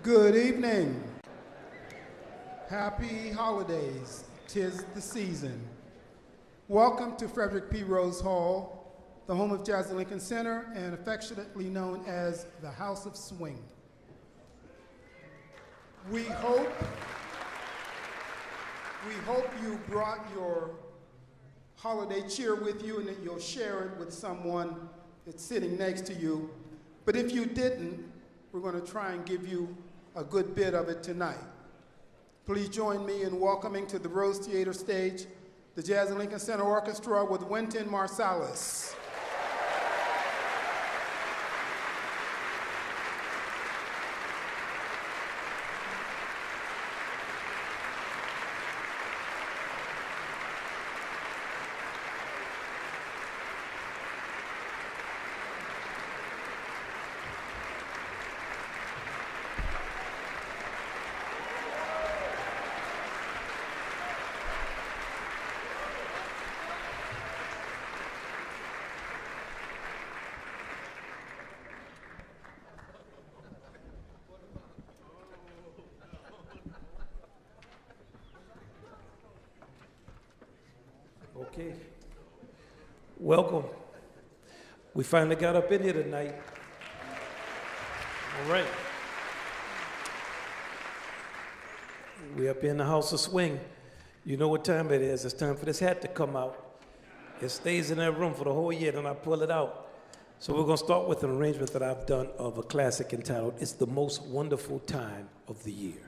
Good evening. Happy holidays. 'Tis the season. Welcome to Frederick P. Rose Hall, the home of Jazz at Lincoln Center and affectionately known as the House of Swing. We hope you brought your holiday cheer with you and that you'll share it with someone that's sitting next to you. But if you didn't, we're going to try and give you a good bit of it tonight. Please join me in welcoming to the Rose Theater stage the Jazz at Lincoln Center Orchestra with Wynton Marsalis. Okay, welcome. We finally got up in here tonight. All right. We up in the House of Swing. You know what time it is. It's time for this hat to come out. It stays in that room for the whole year, then I pull it out. So we're gonna start with an arrangement that I've done of a classic entitled, It's the Most Wonderful Time of the Year.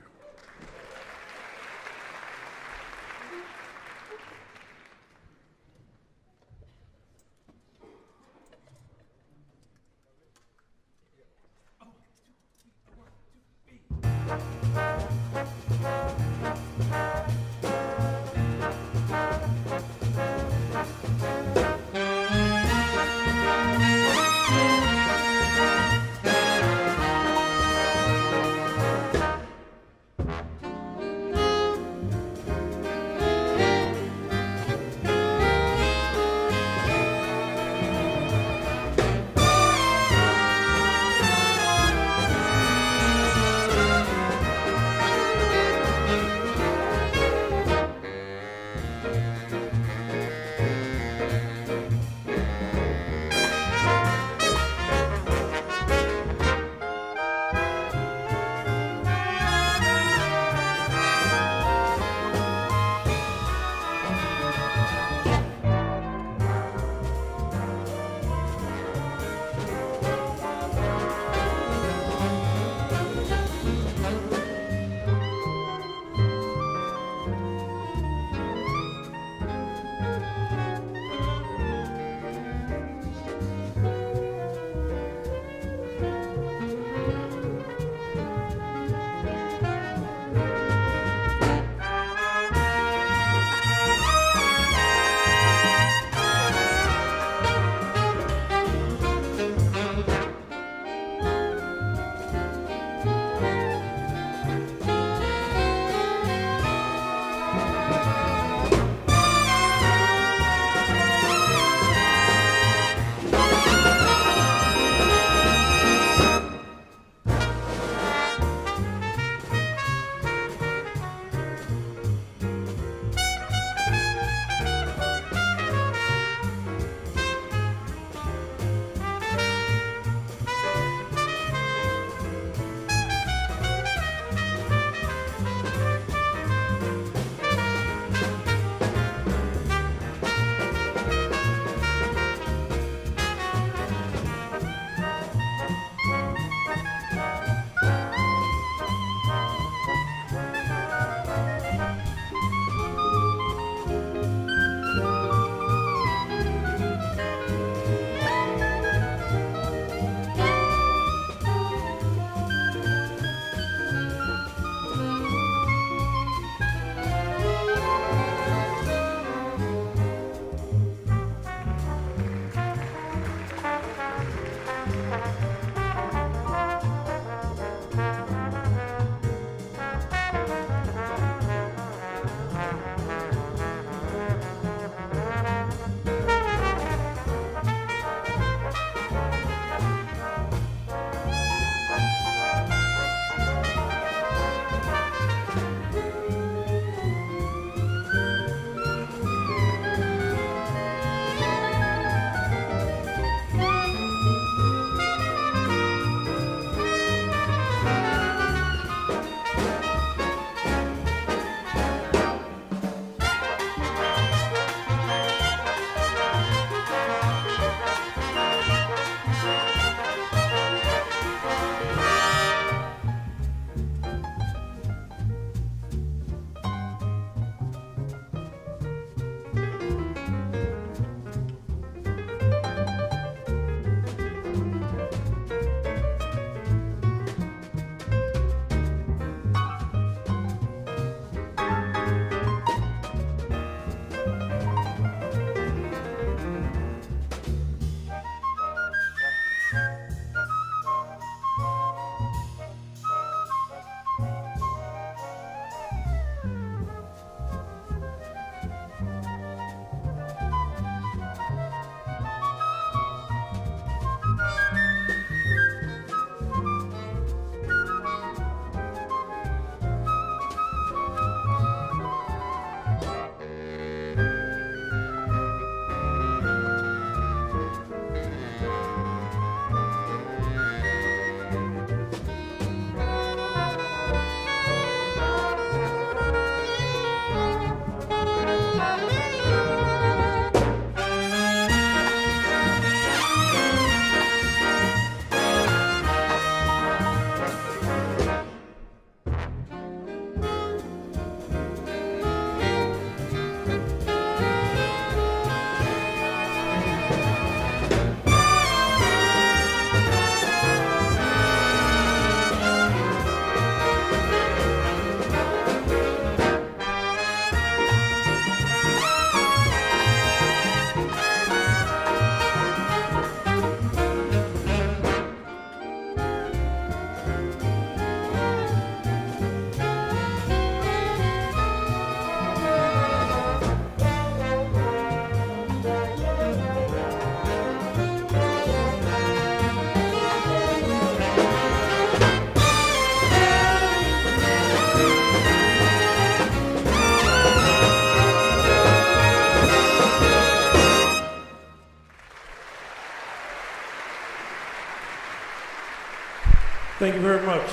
Thank you very much.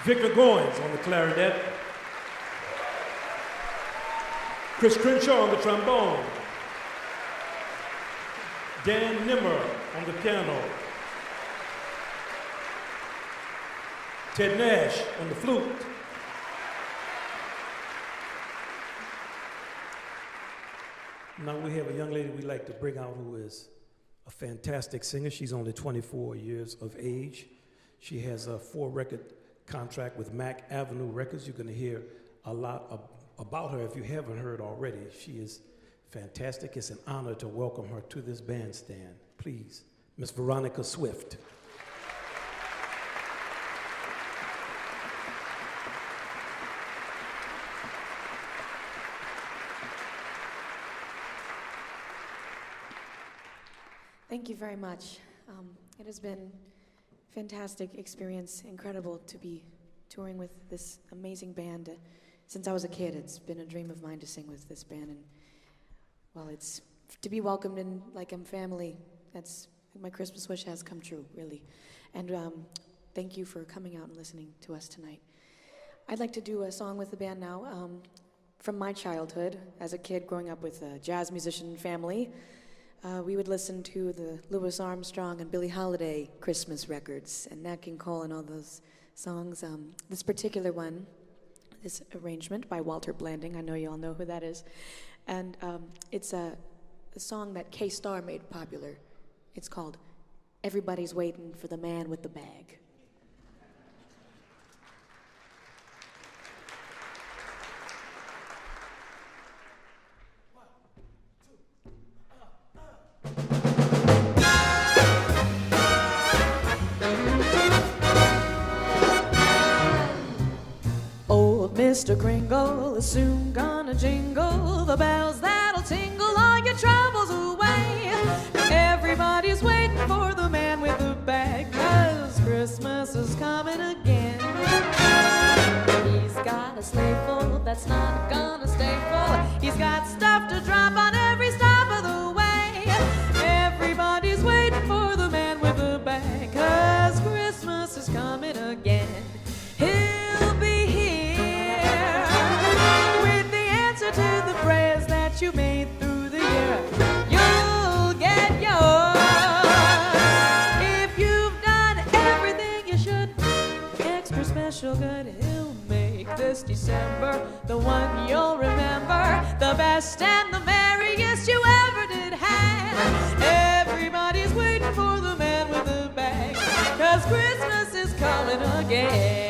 Victor Goins on the clarinet. Chris Crenshaw on the trombone. Dan Nimmer on the piano. Ted Nash on the flute. Now we have a young lady we'd like to bring out who is a fantastic singer. She's only 24 years of age. She has a 4-record contract with Mac Avenue Records. You're gonna hear a lot about her if you haven't heard already. She is fantastic. It's an honor to welcome her to this bandstand. Please, Miss Veronica Swift. Thank you very much. It has been a fantastic experience, incredible to be touring with this amazing band. Since I was a kid, it's been a dream of mine to sing with this band, and well, it's to be welcomed in like I'm family. That's my Christmas wish has come true, really. And thank you for coming out and listening to us tonight. I'd like to do a song with the band now from my childhood as a kid growing up with a jazz musician family. We would listen to the Louis Armstrong and Billie Holiday Christmas records and Nat King Cole and all those songs. This particular one, this arrangement by Walter Blanding, I know you all know who that is, and it's a song that K-Star made popular. It's called Everybody's Waiting for the Man with the Bag. Mr. Kringle is soon gonna jingle the bells that'll tingle all your troubles away. Everybody's waiting for the man with the bag, 'cause Christmas is coming again. He's got a sleigh full that's not gonna stay full. He's got stuff to drop on every stop of the way. Everybody's waiting for the man with the bag, 'cause Christmas is coming again. He'll be here with the answer to the prayers that you made through the year. You'll get yours if you've done everything you should. Extra special good, he'll make this December the one you'll remember, the best and the merriest you ever did have. Everybody's waiting for the man with the bag, 'cause Christmas is coming again.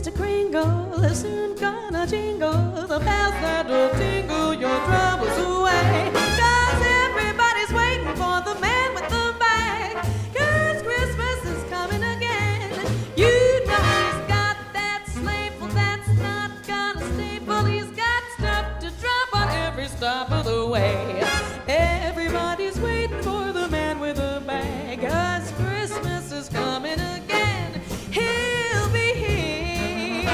Mr. Kringle is soon gonna jingle the bells that'll tingle your troubles away. 'Cause everybody's waiting for the man with the bag. 'Cause Christmas is coming again. You know he's got that sleigh full that's not gonna stay full. He's got stuff to drop on every stop of the way. Everybody's waiting for the man with the bag. 'Cause Christmas is coming again. He'll be here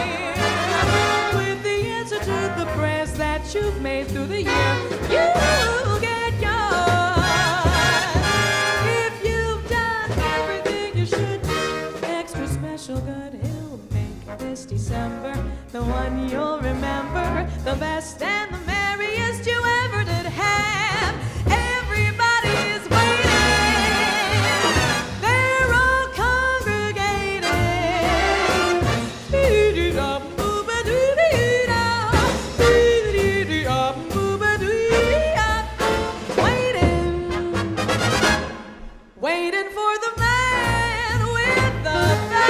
with the answer to the prayers that you've made through the year. You'll get yours if you've done everything you should. Extra special good he'll make this December the one you'll remember, the best and the merriest you ever did have. Everybody is waiting. They're all congregating. Waiting for the man with the bag.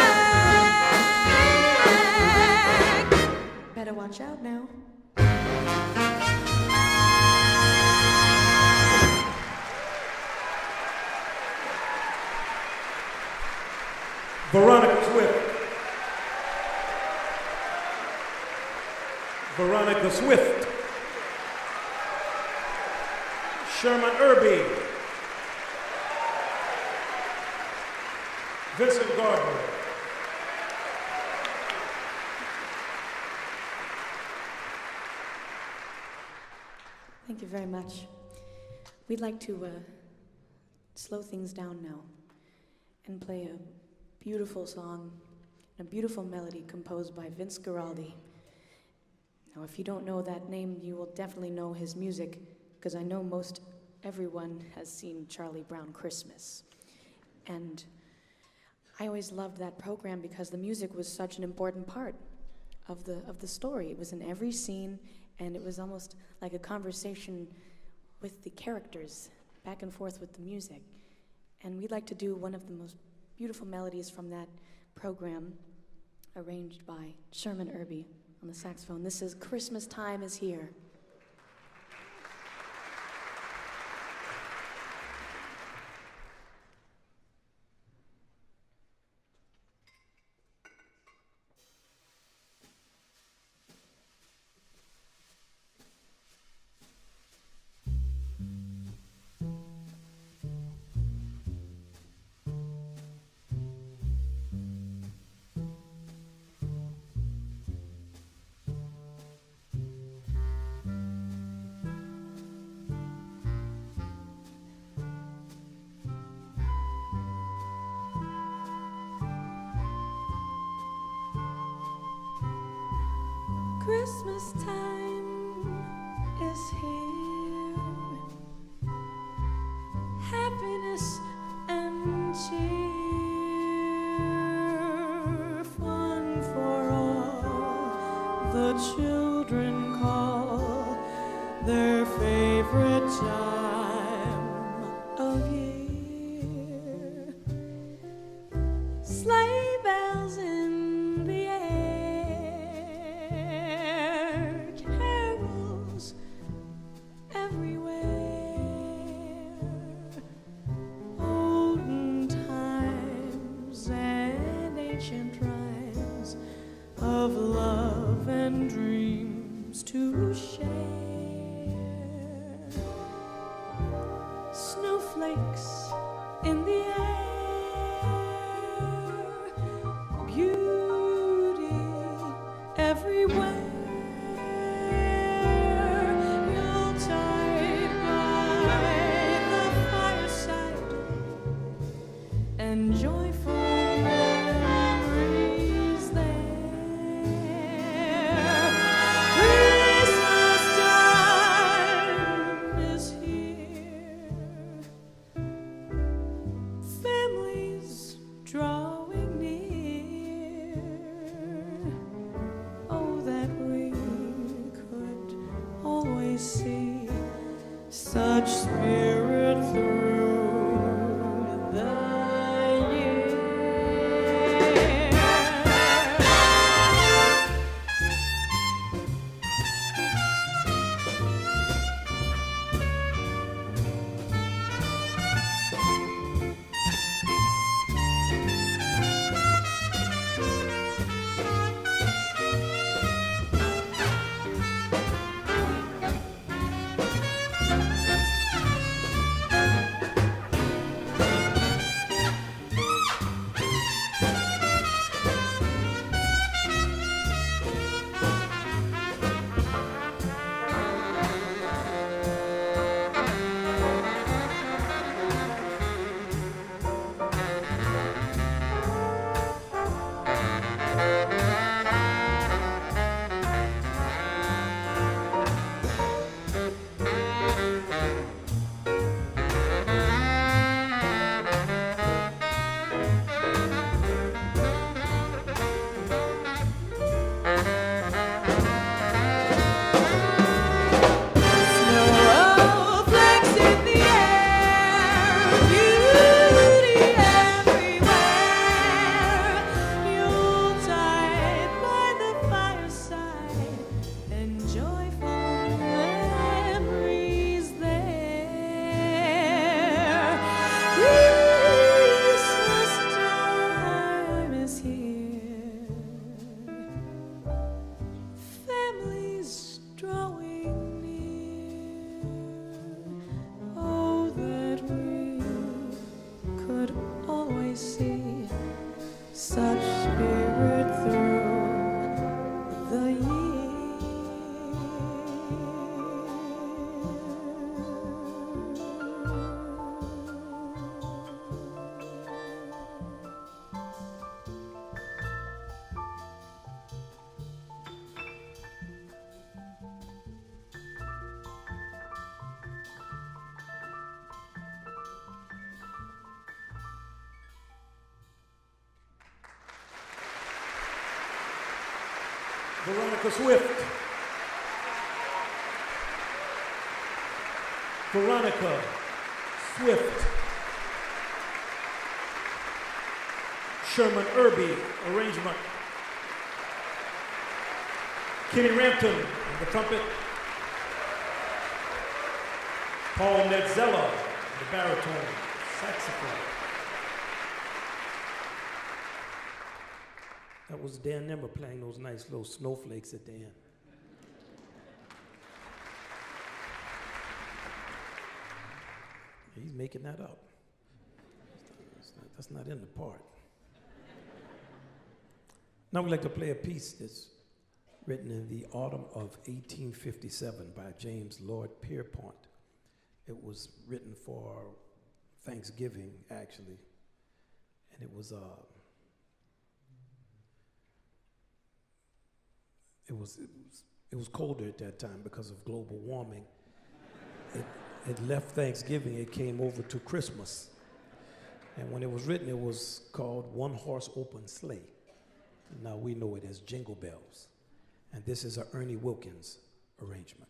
Better watch out now. Veronica Swift. Veronica Swift. Sherman Irby. Vincent Gardner. Thank you very much. We'd like to slow things down now and play a beautiful song, a beautiful melody composed by Vince Guaraldi. Now, if you don't know that name, you will definitely know his music, because I know most everyone has seen Charlie Brown Christmas. And I always loved that program because the music was such an important part of the story. It was in every scene, and it was almost like a conversation with the characters, back and forth with the music. And we'd like to do one of the most beautiful melodies from that program, arranged by Sherman Irby on the saxophone. This is Christmas Time is Here. Christmas time is here, happiness and cheer, fun for all. The children call their favorite time of year. Sleigh bells in the air, carols everywhere, olden times and ancient rhymes of love and dreams to share. Snowflakes in the air, beauty everywhere. Yuletide by the fireside, and joyful memories there. Christmas time is here, families drawing near. Oh, that we could always see such spirit through the year. Veronica Swift. Veronica Swift. Sherman Irby, arrangement. Kenny Rampton, on the trumpet. Paul Nedzella, the baritone, saxophone. That was Dan Nimmer playing those nice little snowflakes at the end. He's making that up. That's not in the part. Now we'd like to play a piece that's written in the autumn of 1857 by James Lloyd Pierpont. It was written for Thanksgiving, actually, and it was colder at that time because of global warming. It left Thanksgiving, it came over to Christmas. And when it was written, it was called One Horse Open Sleigh. Now we know it as Jingle Bells. And this is a Ernie Wilkins arrangement.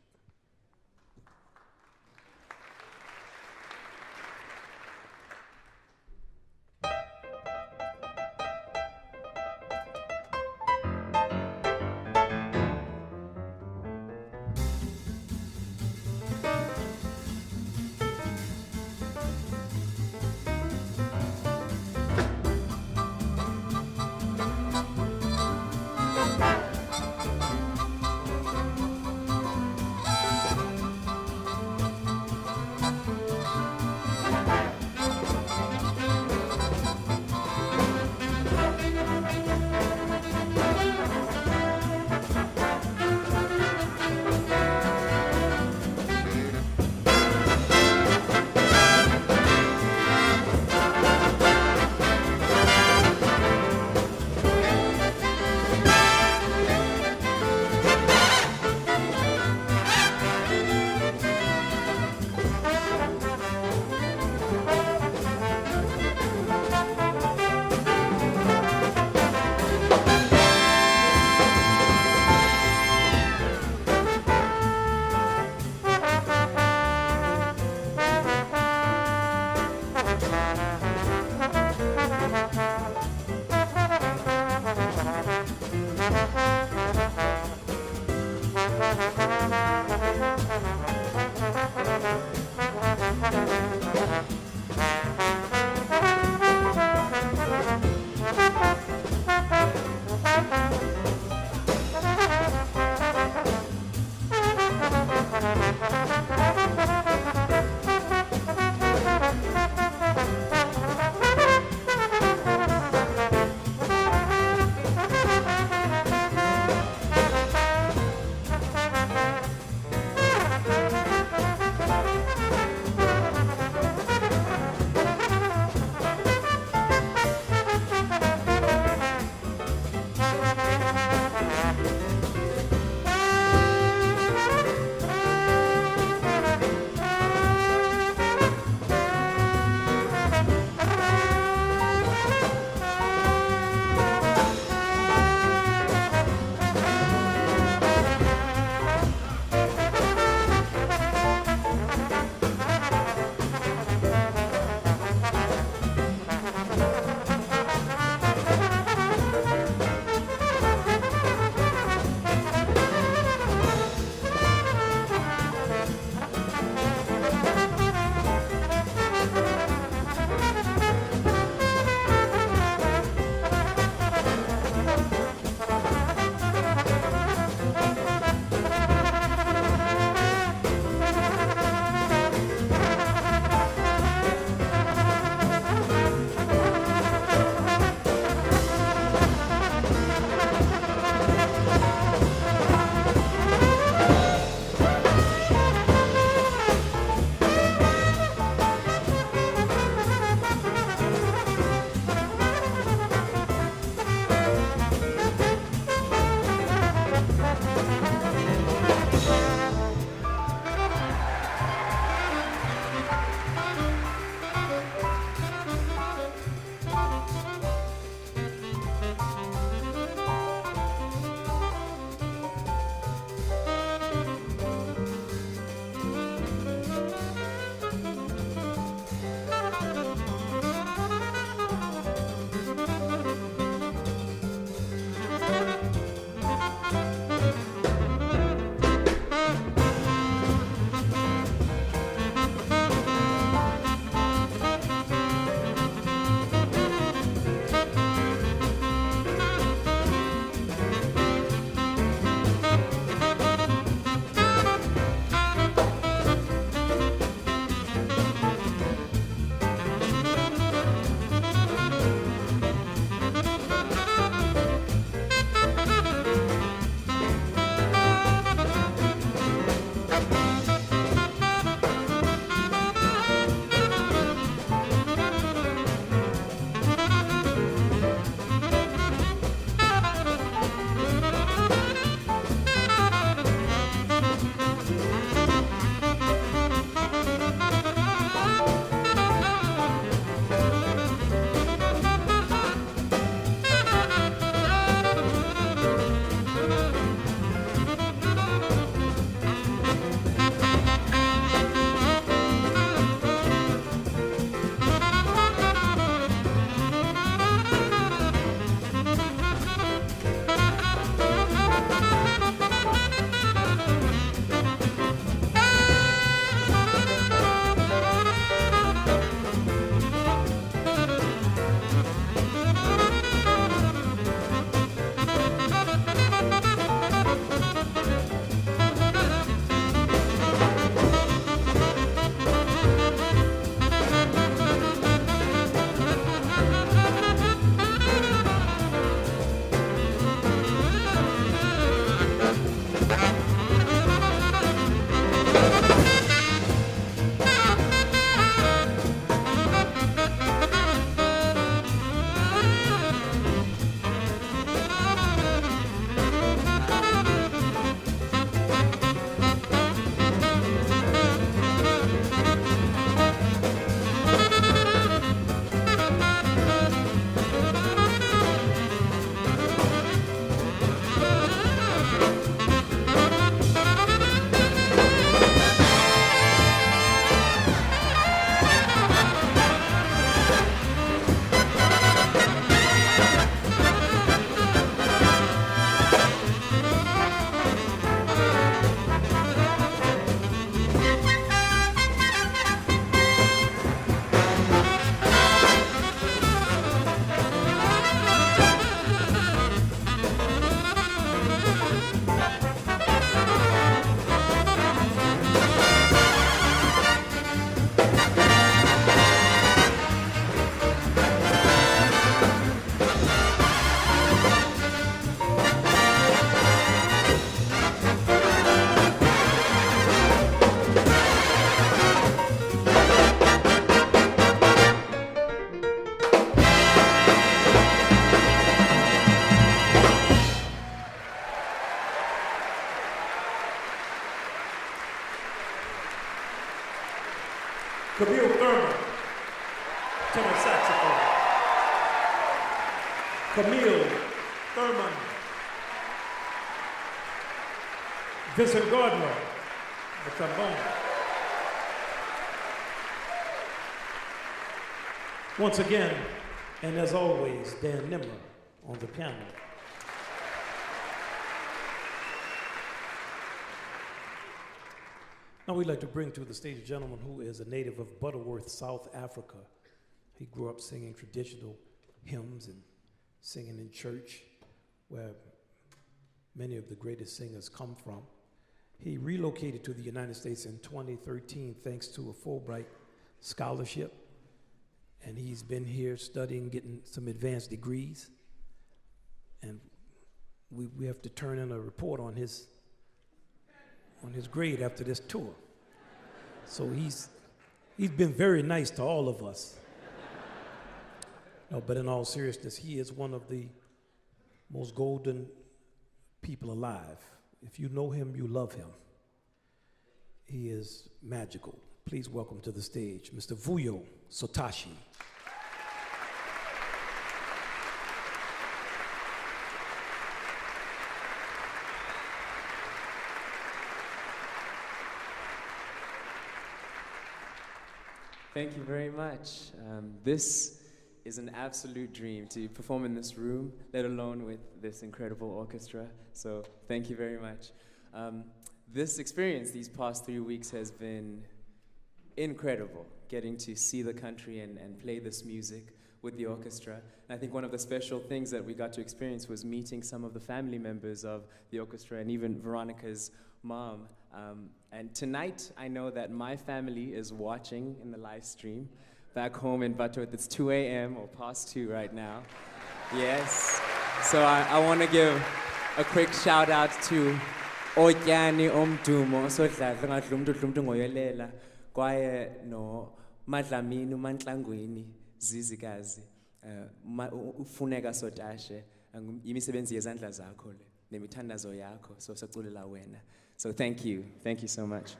Camille Thurman, Vincent Gardner, the trombone. Once again, and as always, Dan Nimmer on the piano. Now we'd like to bring to the stage a gentleman who is a native of Butterworth, South Africa. He grew up singing traditional hymns and singing in church, where many of the greatest singers come from. He relocated to the United States in 2013 thanks to a Fulbright scholarship, and he's been here studying, getting some advanced degrees, and we have to turn in a report on his grade after this tour. So he's been very nice to all of us. No, but in all seriousness, he is one of the most golden people alive. If you know him, you love him. He is magical. Please welcome to the stage Mr. Vuyo Sotashe. Thank you very much. This is an absolute dream to perform in this room, let alone with this incredible orchestra. So thank you very much. This experience these past 3 weeks has been incredible, getting to see the country and play this music with the orchestra. And I think one of the special things that we got to experience was meeting some of the family members of the orchestra and even Veronica's mom. And tonight, I know that my family is watching in the live stream back home in Butterworth. It's 2 a.m. or past 2 right now. Yes. So I want to give a quick shout out to Otyani Omdumo, Sodladla Ngadlumdu Ngoyelela, kwaye no Madlamini Mantlangwini Zizikazi, Ufuneka Sotashe, imisebenzi yezandla zakho le, nemithandazo yakho, so saculela wena. So thank you so much.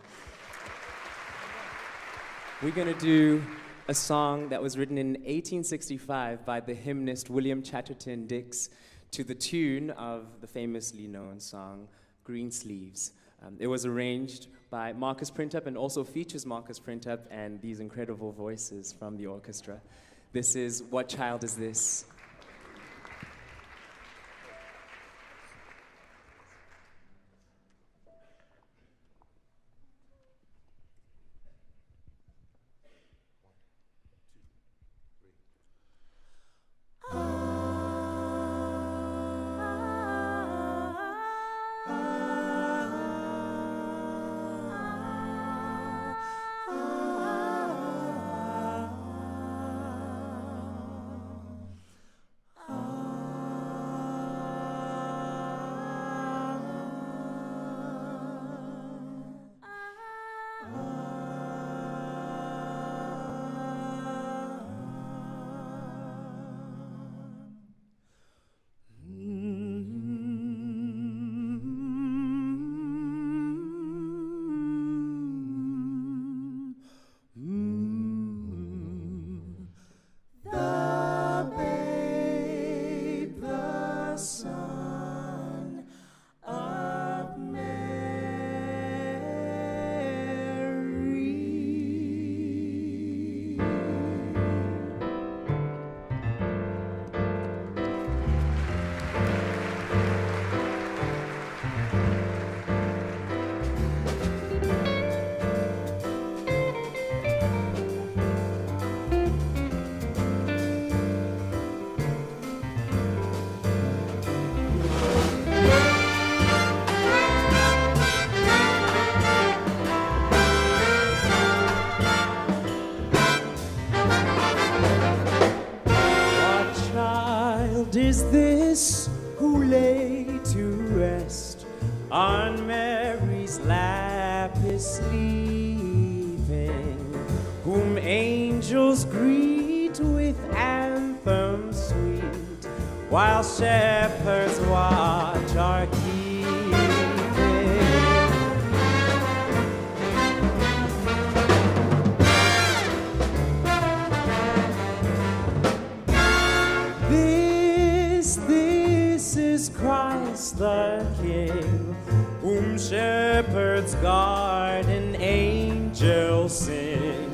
We're going to do a song that was written in 1865 by the hymnist William Chatterton Dix to the tune of the famously known song, Green Sleeves. It was arranged by Marcus Printup and also features Marcus Printup and these incredible voices from the orchestra. This is What Child Is This? Is this who lay to rest on Mary's lap is sleeping, whom angels greet with anthems sweet, while shepherds watch our keeping? This is Christ the King, whom shepherds guard and angels sing.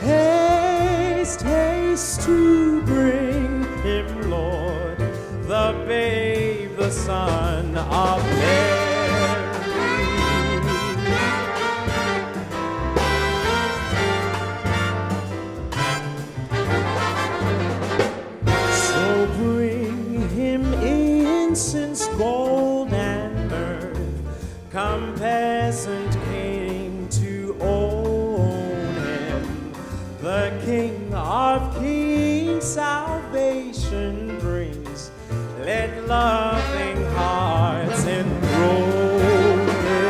Haste, haste to bring him, Lord, the babe, the Son of Mary. So bring him incense, gold, and myrrh. Come, peasant king, to own him. The King of kings salvation brings. Let loving hearts enthrone him.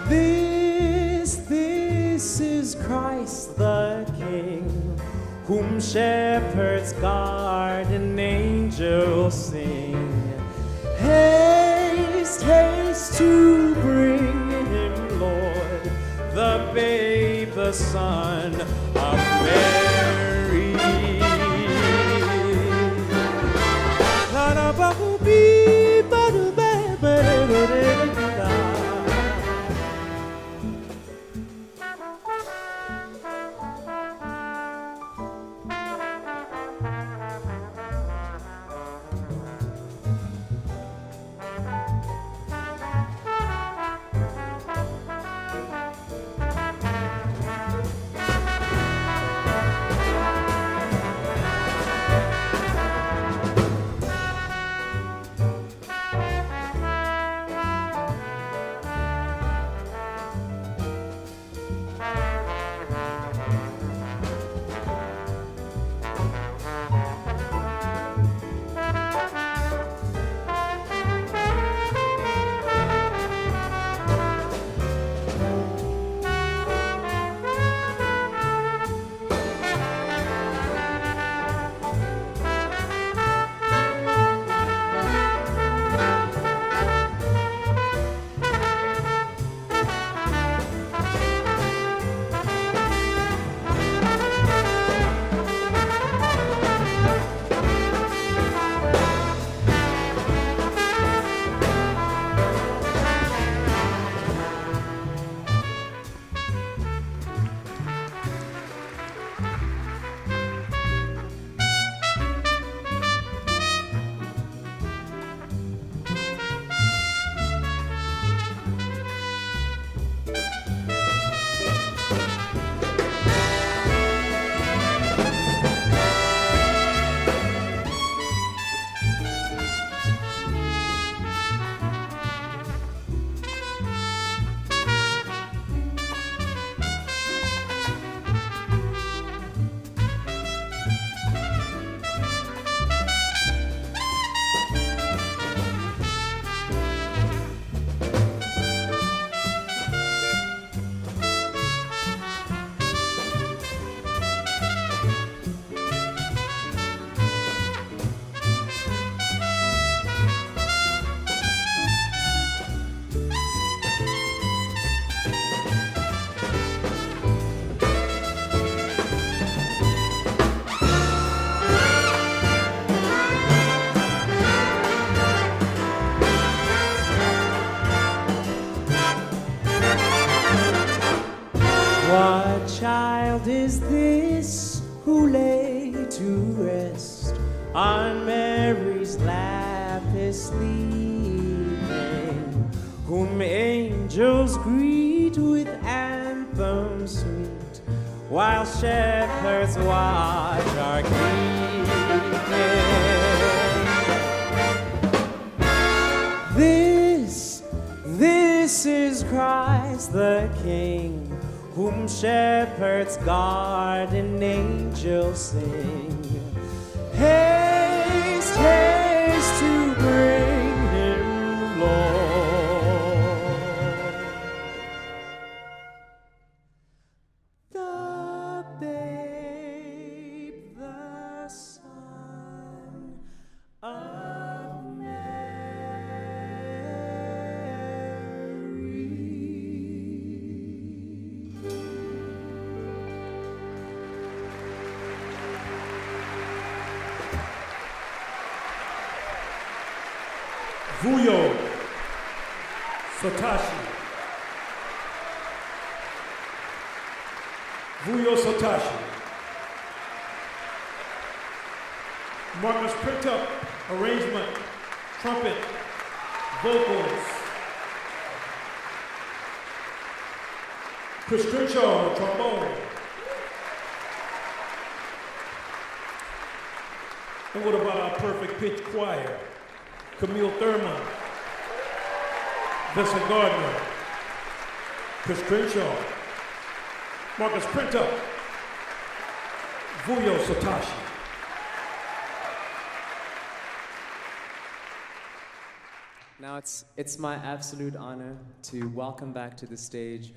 This is Christ the King, whom shepherds guard and angels sing. Haste, haste to bring him, Lord, the babe, the Son of Mary. What child is this who lay to rest on Mary's lap is sleeping, whom angels greet with anthems sweet, while shepherds watch are keeping? This is Christ the King, whom shepherds guard and angels sing. Haste, haste to bring him, Lord, the babe, the Son of Mary. Vuyo, Sotashe. Vuyo Sotashe. Marcus Printup, arrangement, trumpet, vocals. Chris Grinch, trombone. And what about our perfect pitch choir? Camille Thurman, Vincent Gardner, Chris Crenshaw, Marcus Printup, Vuyo Sotashe. Now it's my absolute honor to welcome back to the stage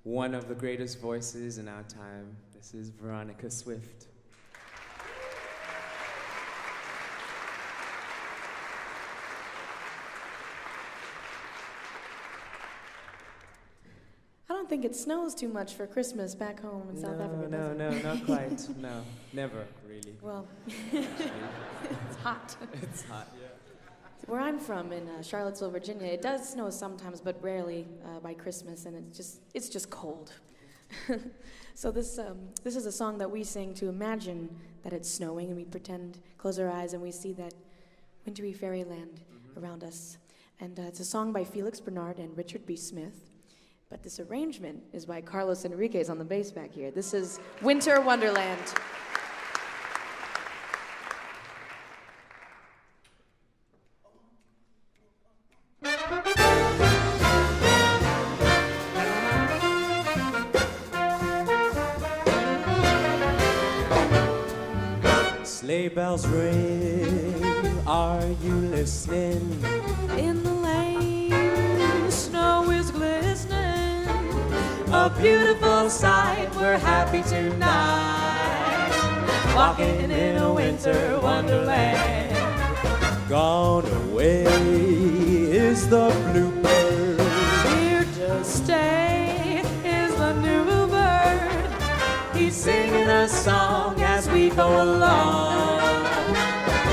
one of the greatest voices in our time. This is Veronica Swift. I don't think it snows too much for Christmas back home in South Africa. No, not quite. No, never really. Well, it's hot. It's hot, yeah. Where I'm from, in Charlottesville, Virginia, it does snow sometimes, but rarely by Christmas, and it's just cold. So this is a song that we sing to imagine that it's snowing, and we pretend, close our eyes, and we see that wintry fairyland around us. And it's a song by Felix Bernard and Richard B. Smith, but this arrangement is by Carlos Enriquez on the bass back here. This is Winter Wonderland. Sleigh bells ring, are you listening? In the lane, snow is glistening. A beautiful sight, we're happy tonight, walking in a winter wonderland. Gone away is the bluebird, Here to stay is the new bird. he's singing a song as we go along,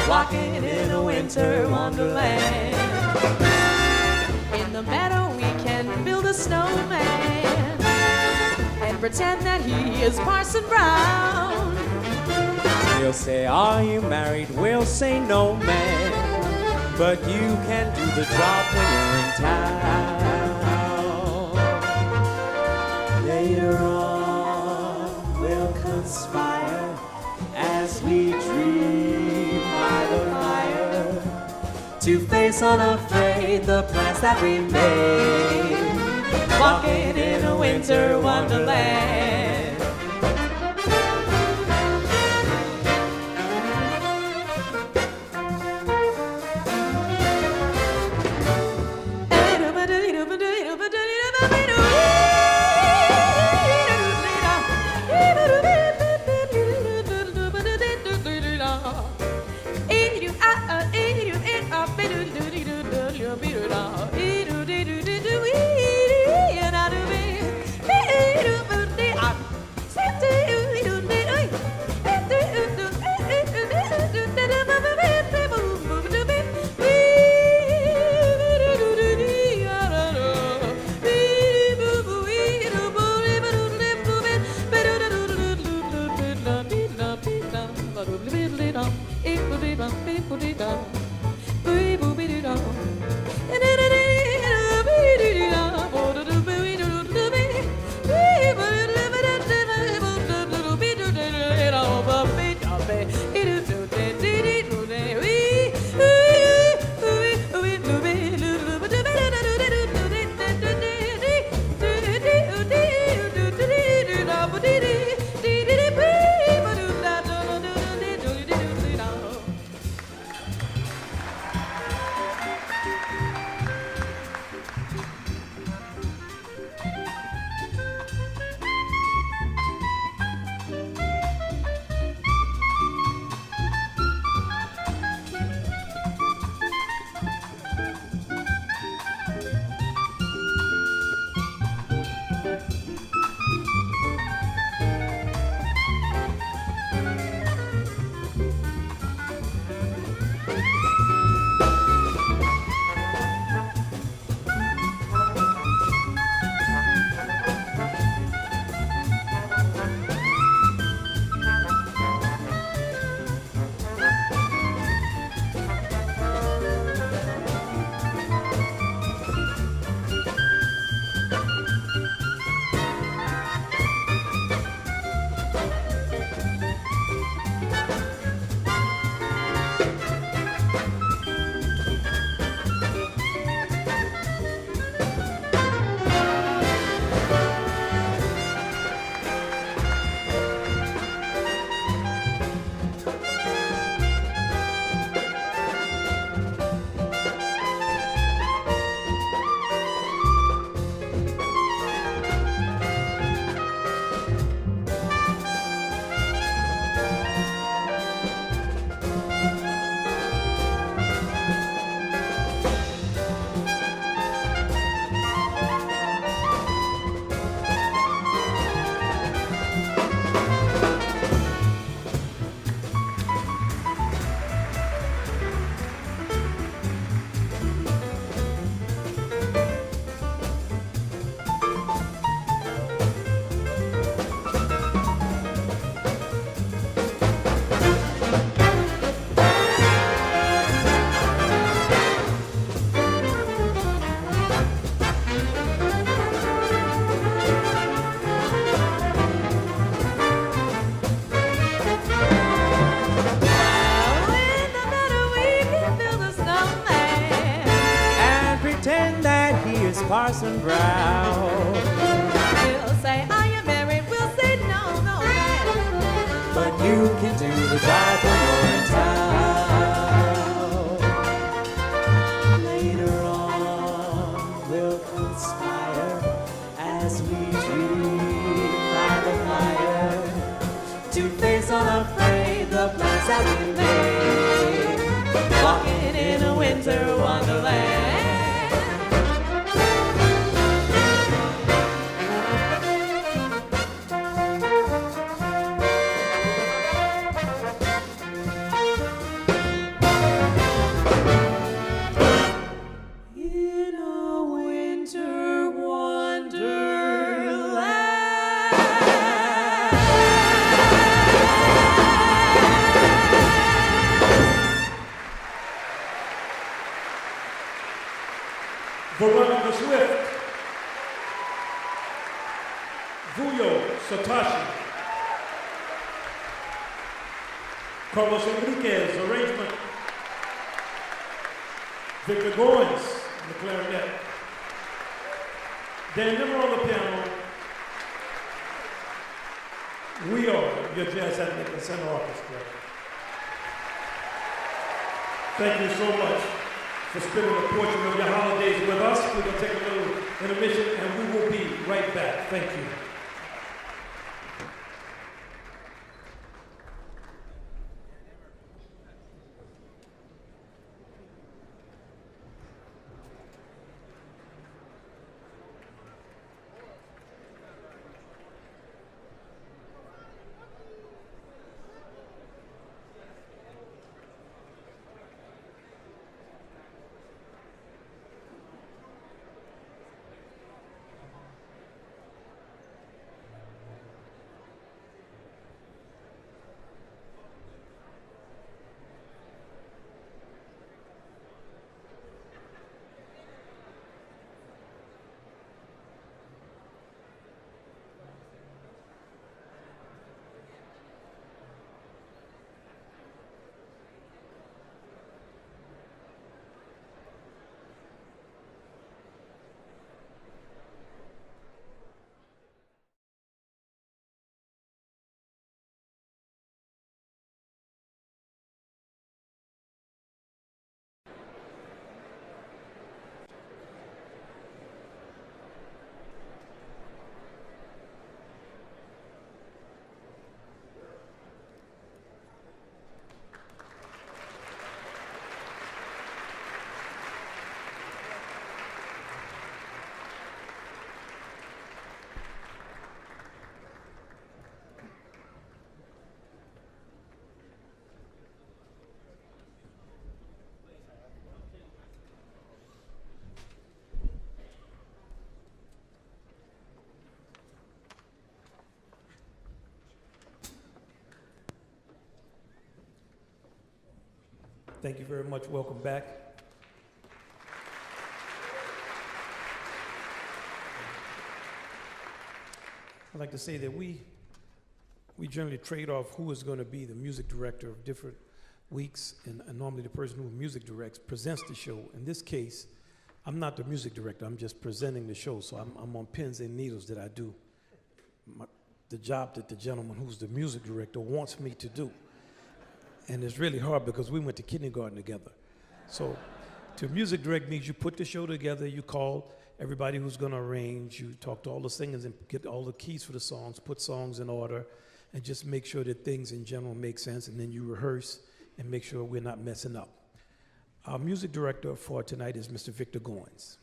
walking in a winter wonderland. In the meadow we can build a snowman and pretend that he is Parson Brown. He'll say, are you married? We'll say no, man, but you can do the job when you're in town. Later on, we'll conspire as we dream by the fire to face unafraid the plans that we made, walking in a winter wonderland. Parson Brown. We'll say, are you married? We'll say, no, no, man. But you can do the job when you're in town. Later on, we'll conspire as we dream by the fire to face unafraid the plans that we made, walking in a winter wonderland. Veronica Swift, Vuyo, Sotashe, Carlos Enriquez, arrangement, Victor Goins, the clarinet, Dan Nimmer on the piano, Vuyo, your jazz ethnic and center orchestra. Thank you so much for spending a portion of your holidays with us. We're going to take a little intermission and we will be right back. Thank you. Thank you very much. Welcome back. I'd like to say that we generally trade off who is going to be the music director of different weeks, and normally the person who music directs presents the show. In this case, I'm not the music director, I'm just presenting the show, so I'm on pins and needles that I do. The job that the gentleman who's the music director wants me to do. And it's really hard because we went to kindergarten together. So to music direct means you put the show together, you call everybody who's gonna arrange, you talk to all the singers and get all the keys for the songs, put songs in order, and just make sure that things in general make sense, and then you rehearse and make sure we're not messing up. Our music director for tonight is Mr. Victor Goins.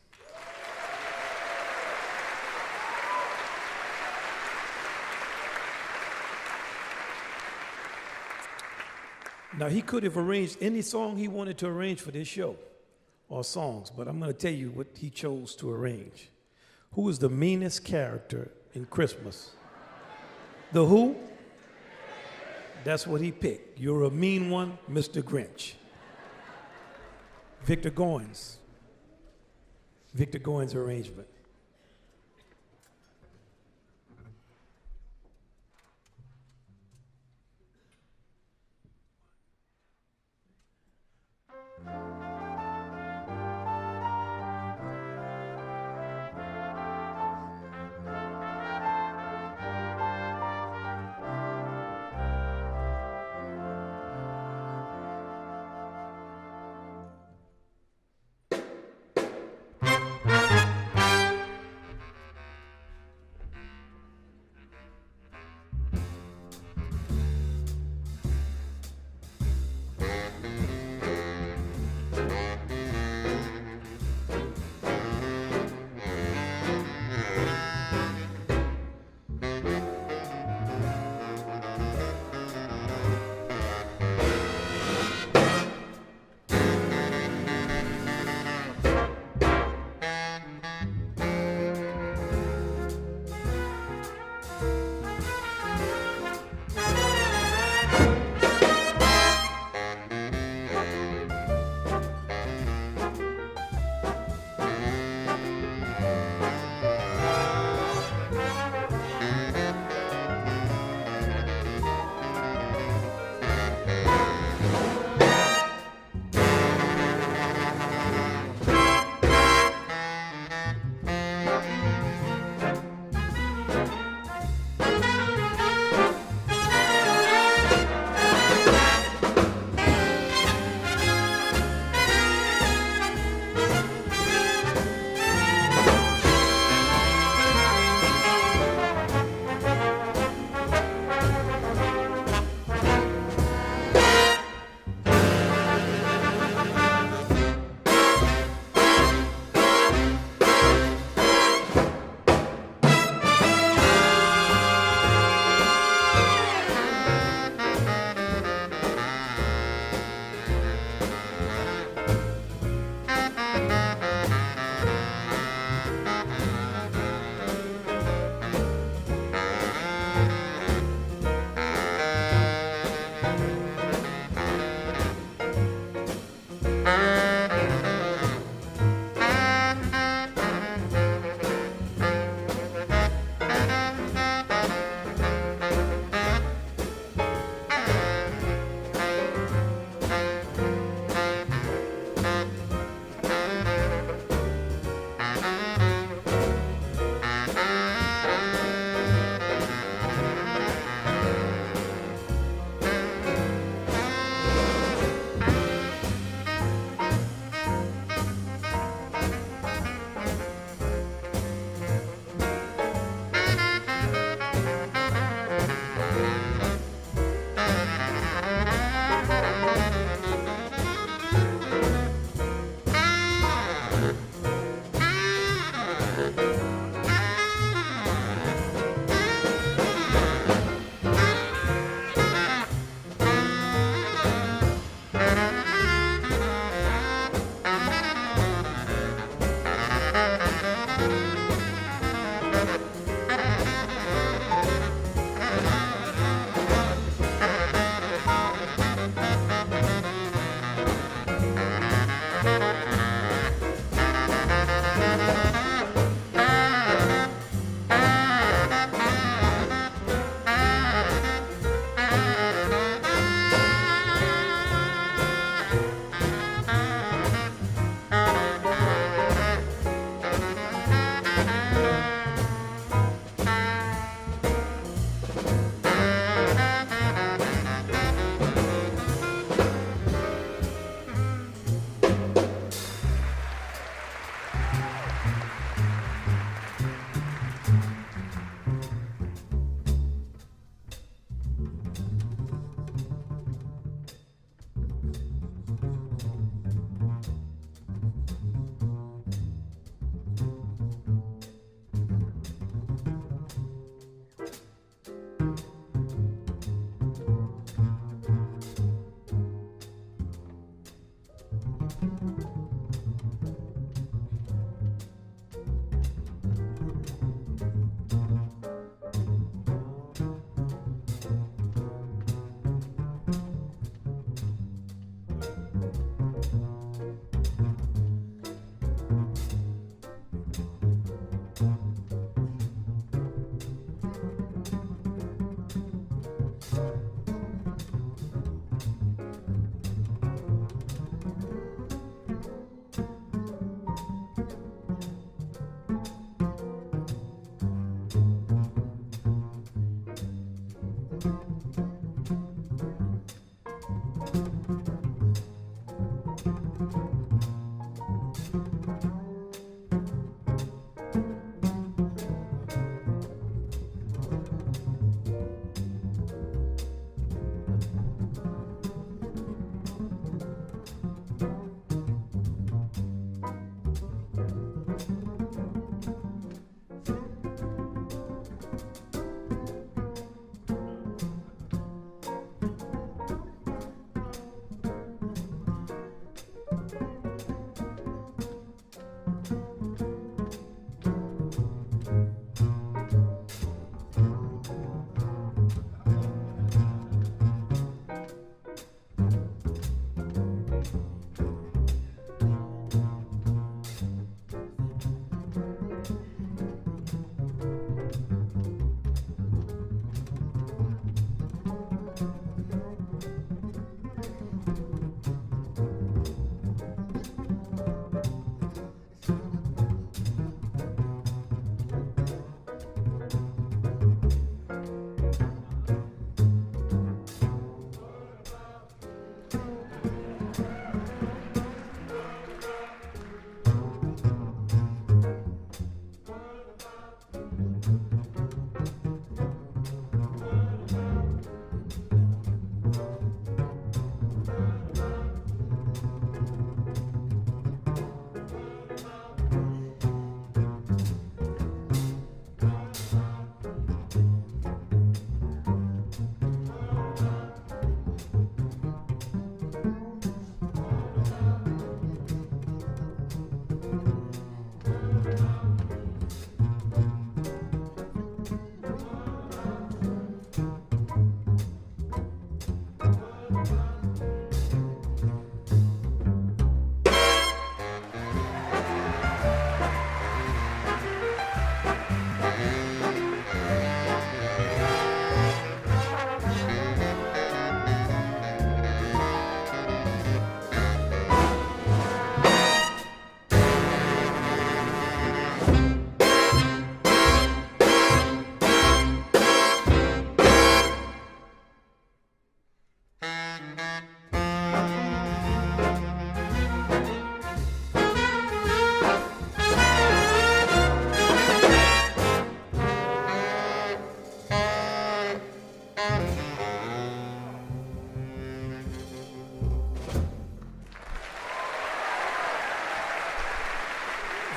Now, he could have arranged any song he wanted to arrange for this show, or songs, but I'm going to tell you what he chose to arrange. Who is the meanest character in Christmas? The who? That's what he picked. You're a mean one, Mr. Grinch. Victor Goins. Victor Goins' arrangement.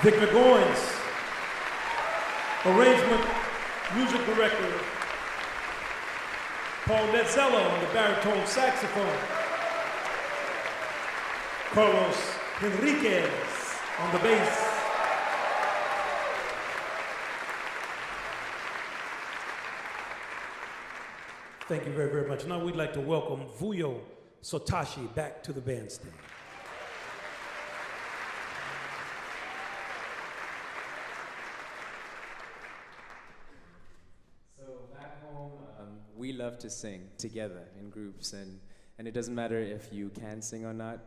Victor Goins, arrangement, music director, Paul Netzello on the baritone saxophone, Carlos Henriquez on the bass. Thank you very, very much. Now we'd like to welcome Vuyo Sotashe back to the bandstand. So back home, we love to sing together in groups, and it doesn't matter if you can sing or not.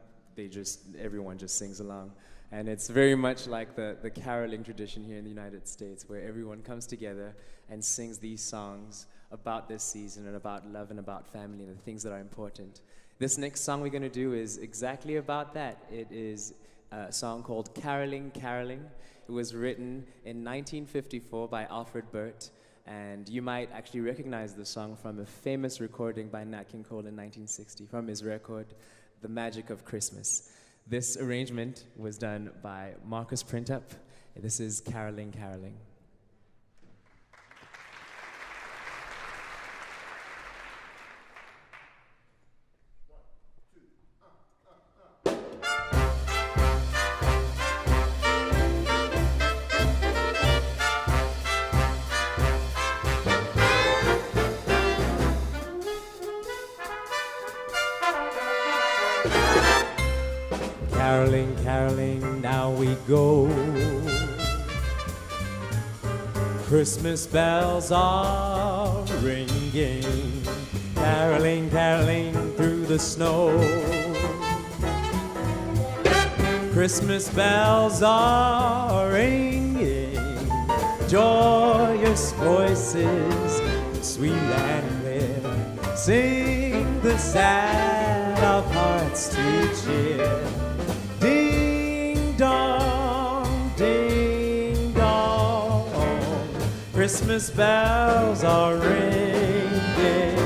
Everyone just sings along. And it's very much like the caroling tradition here in the United States, where everyone comes together and sings these songs about this season and about love and about family and the things that are important. This next song we're going to do is exactly about that. It is a song called Caroling, Caroling. It was written in 1954 by Alfred Burt, and you might actually recognize the song from a famous recording by Nat King Cole in 1960 from his record, The Magic of Christmas. This arrangement was done by Marcus Printup. This is Caroling, Caroling. Caroling, caroling, now we go. Christmas bells are ringing, caroling, caroling through the snow. Christmas bells are ringing, joyous voices, sweet and clear, sing the sad of hearts to cheer. Ding dong, ding dong, Christmas bells are ringing.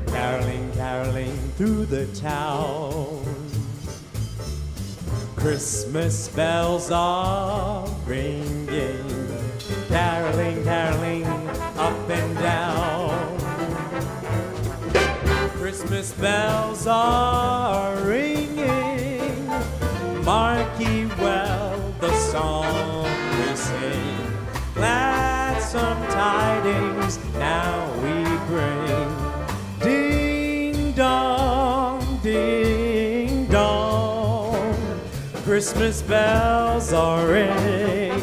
Caroling, caroling through the town, Christmas bells are ringing, caroling, caroling up and down. Christmas bells are ringing, mark ye well the song we sing. Gladsome tidings now we bring. Ding dong, ding dong, Christmas bells are ringing.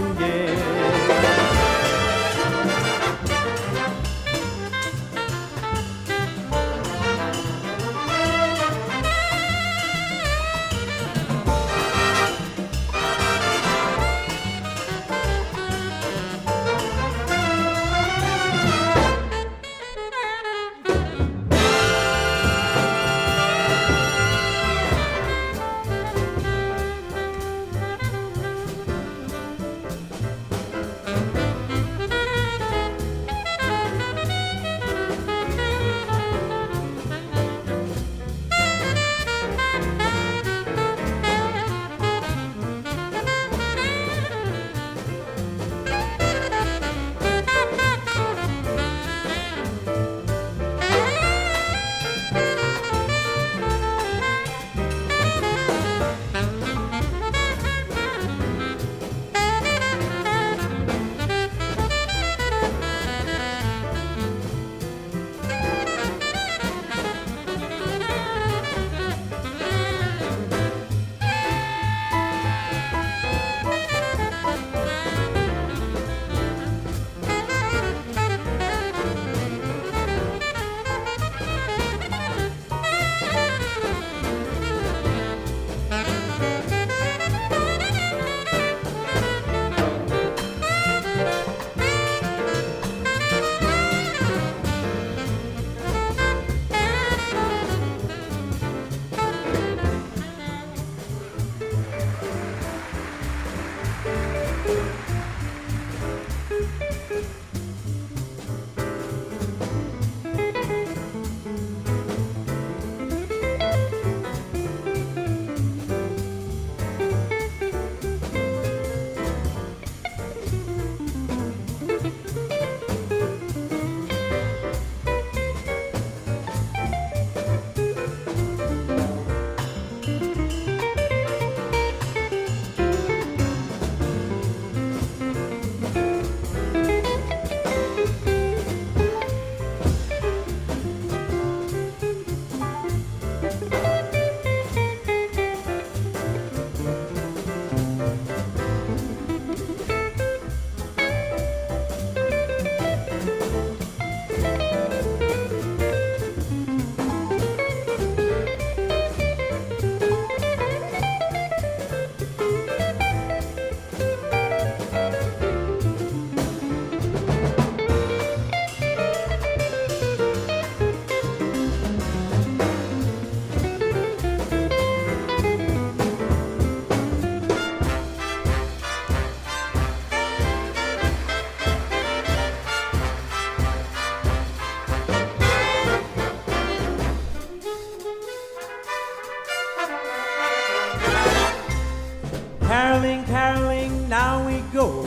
Caroling, caroling, now we go.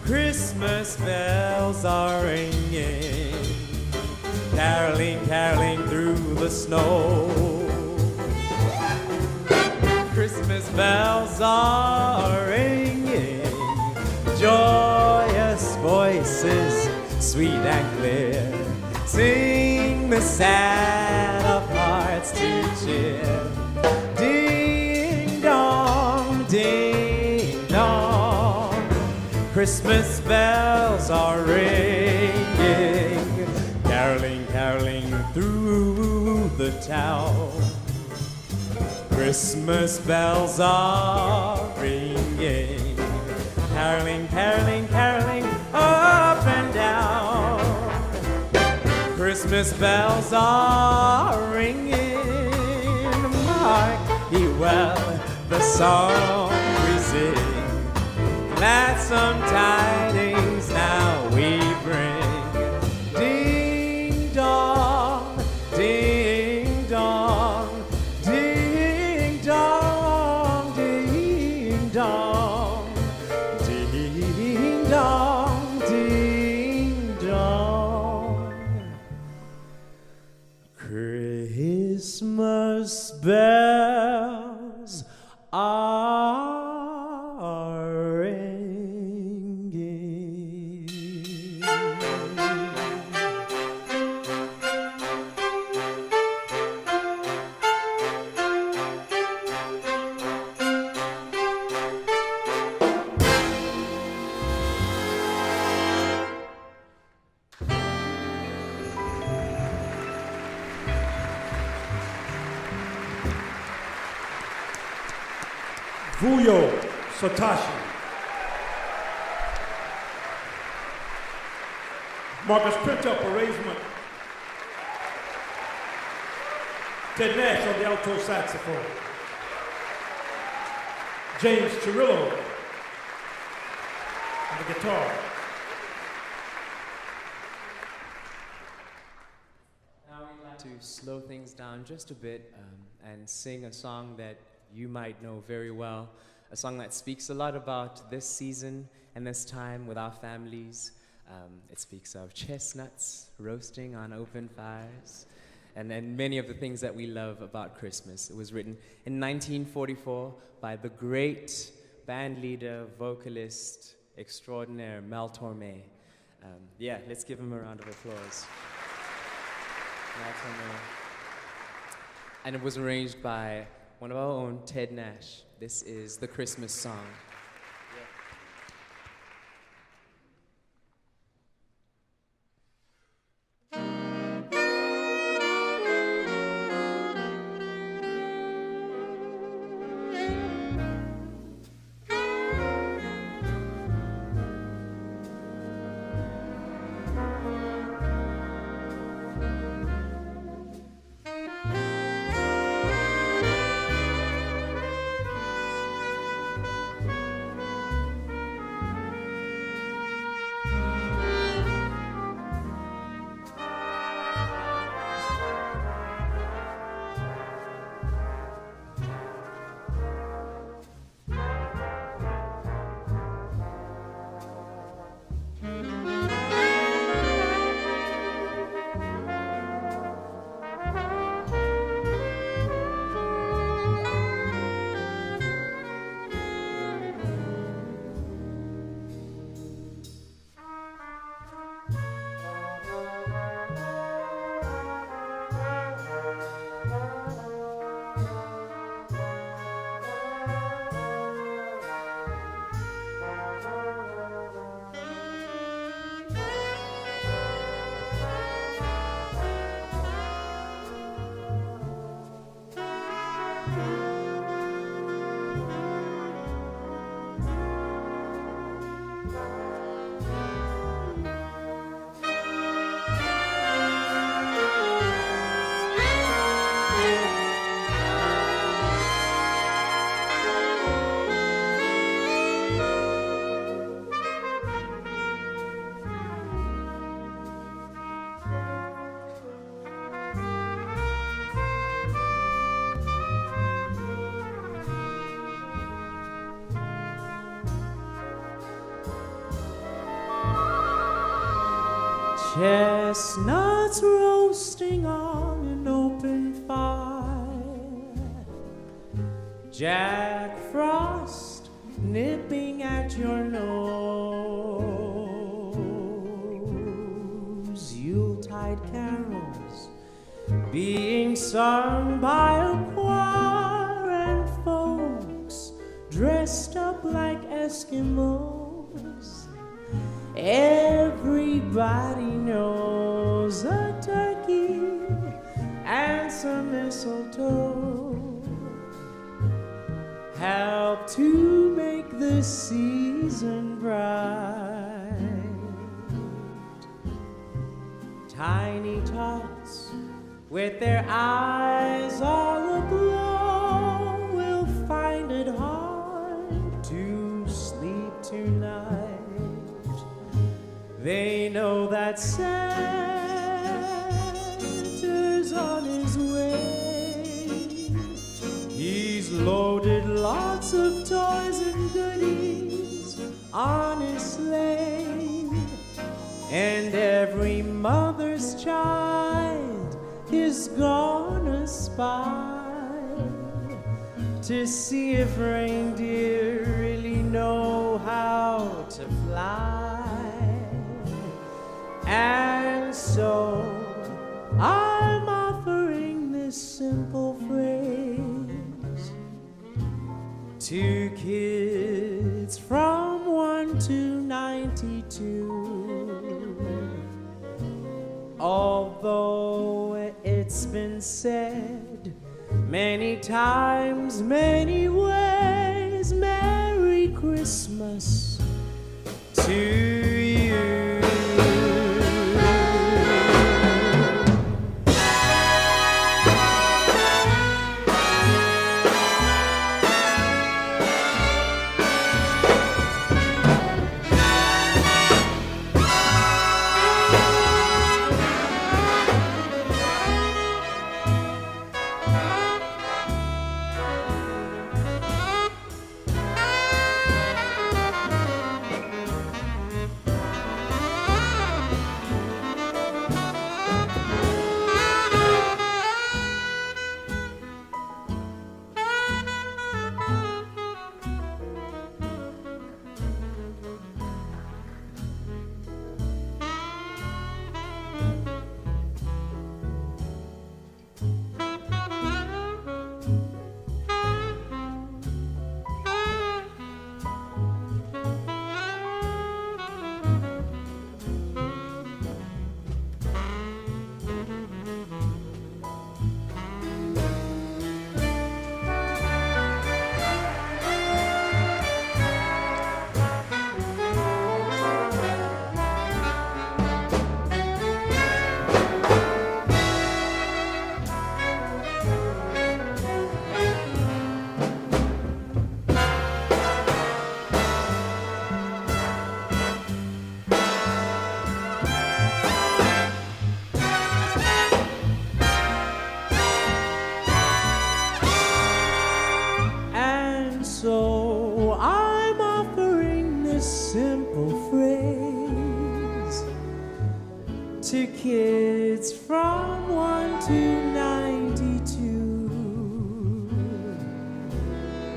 Christmas bells are ringing, caroling, caroling through the snow. Christmas bells are ringing, joyous voices, sweet and clear. Sing the sad of hearts to cheer. Ding dong, ding dong, Christmas bells are ringing, caroling, caroling through the town. Christmas bells are ringing, caroling, caroling, caroling up and down. Christmas bells are ringing, mark ye well the song we sing. Gladsome tidings now we bring. Ding dong, ding dong, ding dong, ding dong, ding dong, ding dong. Christmas bells are ringing. Vuyo, Sotashe. Marcus Pinto, arrangement. Ted Nash on the alto saxophone. James Cirillo on the guitar. Now we'd like to slow things down just a bit and sing a song that you might know very well, a song that speaks a lot about this season and this time with our families. It speaks of chestnuts roasting on open fires and many of the things that we love about Christmas. It was written in 1944 by the great band leader, vocalist extraordinaire, Mel Torme. Yeah, let's give him a round of applause. Mel Torme. And it was arranged by one of our own, Ted Nash. This is the Christmas song. Chestnuts roasting on an open fire, Jack Frost nipping at your nose. Christmas, Yuletide carols being sung by a choir and folks dressed up like Eskimos. Everybody knows a turkey and some mistletoe help to make the season bright. Tiny tots with their eyes all aglow will find it hard to sleep tonight. They know that Santa's on his way. He's loaded lots of toys and goodies on his sleigh, and every mother's child is gonna spy to see if reindeer really know how to fly. And so I'm offering this simple phrase to kids from 1 to 92. Although it's been said many times, many ways, Merry Christmas to you. To kids from 1 to 92.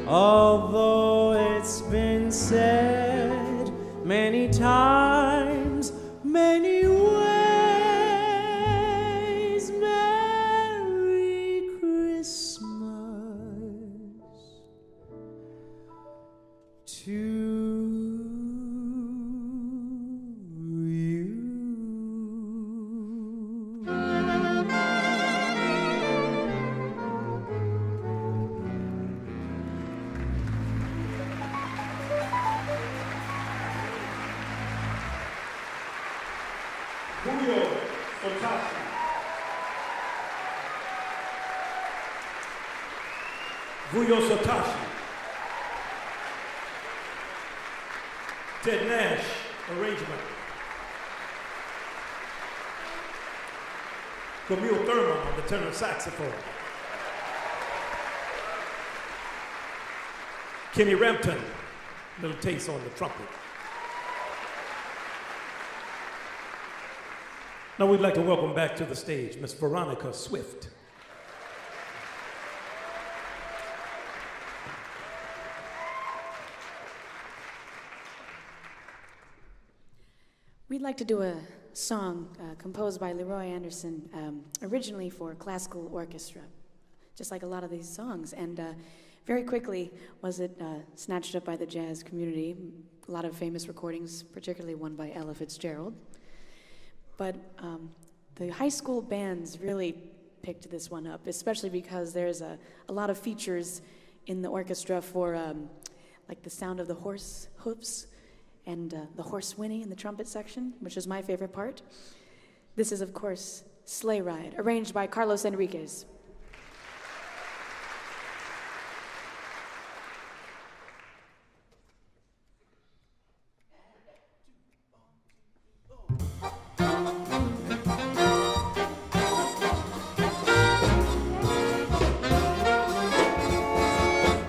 Although it's been said many times, many ways, Merry Christmas to you. Vuyo, Sotashe. Vuyo Sotashe. Ted Nash, arrangement. Camille Thurman on the tenor saxophone. Kenny Rampton, little taste on the trumpet. Now we'd like to welcome back to the stage Miss Veronica Swift. We'd like to do a song composed by Leroy Anderson, originally for classical orchestra, just like a lot of these songs. And very quickly was it snatched up by the jazz community. A lot of famous recordings, particularly one by Ella Fitzgerald. But the high school bands really picked this one up, especially because there's a lot of features in the orchestra for like the sound of the horse hoofs and the horse whinny in the trumpet section, which is my favorite part. This is, of course, Sleigh Ride, arranged by Carlos Enriquez.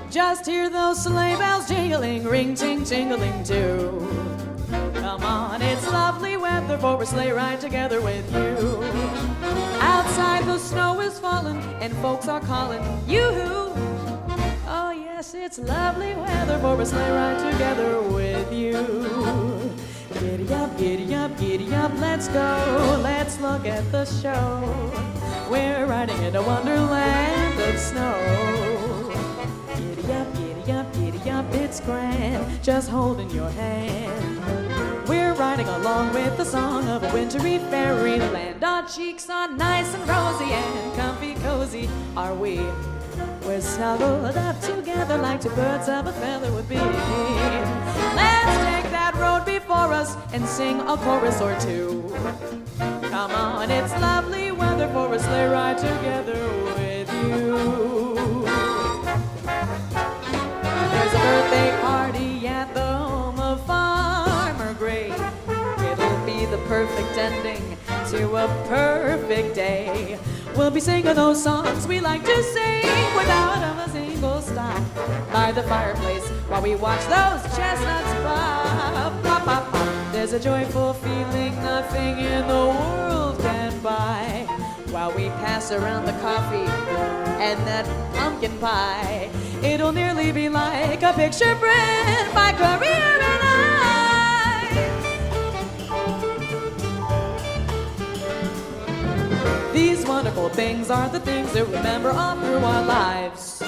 Just hear those sleigh bells jingling, ring, ting, tingling too. Come on, it's lovely weather for a sleigh ride together with you. Outside the snow is falling and folks are calling yoo-hoo. Oh yes, it's lovely weather for a sleigh ride together with you. Giddy up, giddy up, giddy up, let's go. Let's look at the show. We're riding in a wonderland of snow. Giddy up, giddy up, giddy up, it's grand, just holding your hand. We're riding along with the song of a wintry fairyland. Our cheeks are nice and rosy and comfy cozy are we. We're snuggled up together like two birds of a feather would be. Let's take that road before us and sing a chorus or two. Come on, it's lovely weather for a sleigh ride together with you. There's a birthday party at the home of Farmer Gray. It'll be the perfect ending to a perfect day. We'll be singing those songs we like to sing without a single stop by the fireplace while we watch those chestnuts pop, pop, pop, pop. There's a joyful feeling nothing in the world can buy while we pass around the coffee and that pumpkin pie. It'll nearly be like a picture print by Career and I. These wonderful things are the things that remember all through our lives.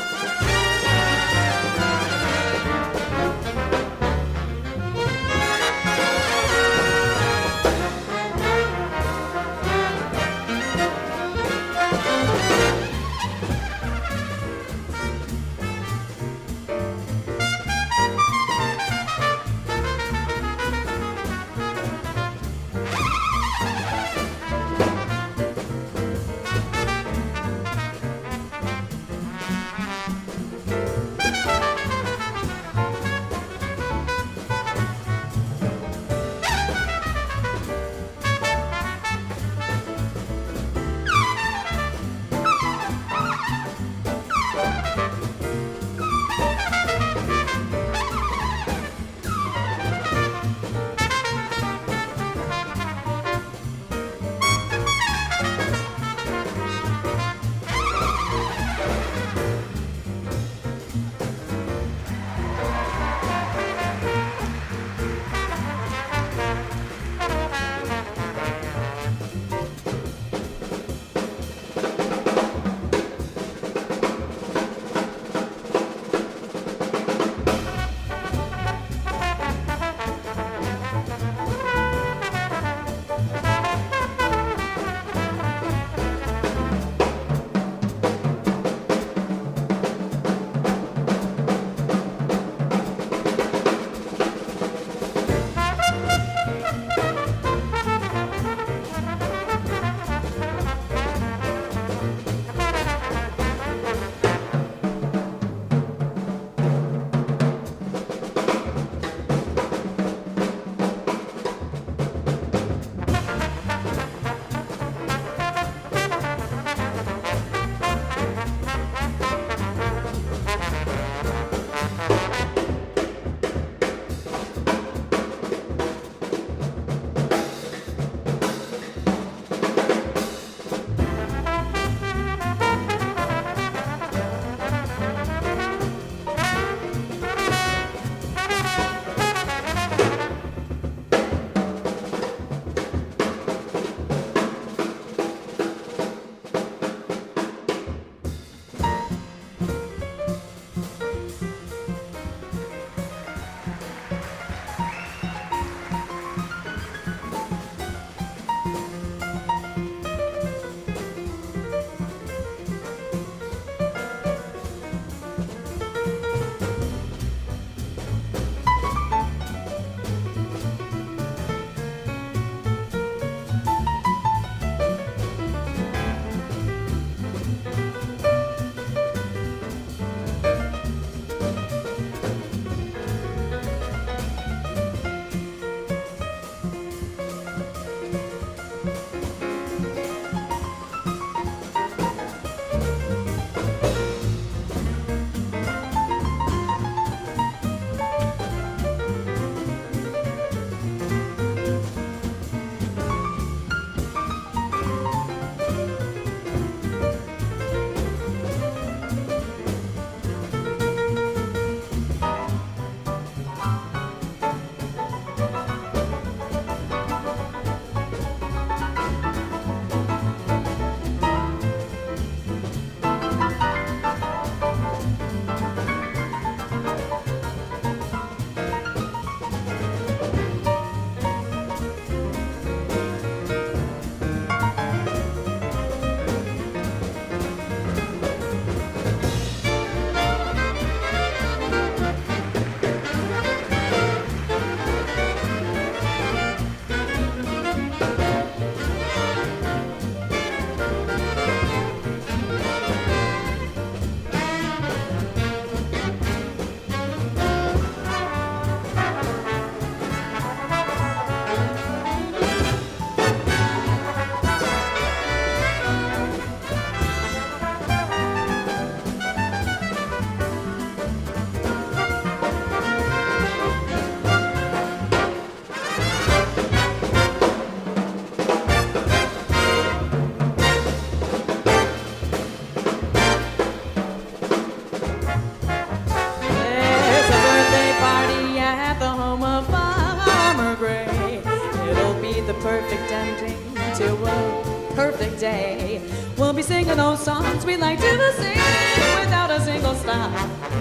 perfect day. We'll be singing those songs we like to sing without a single stop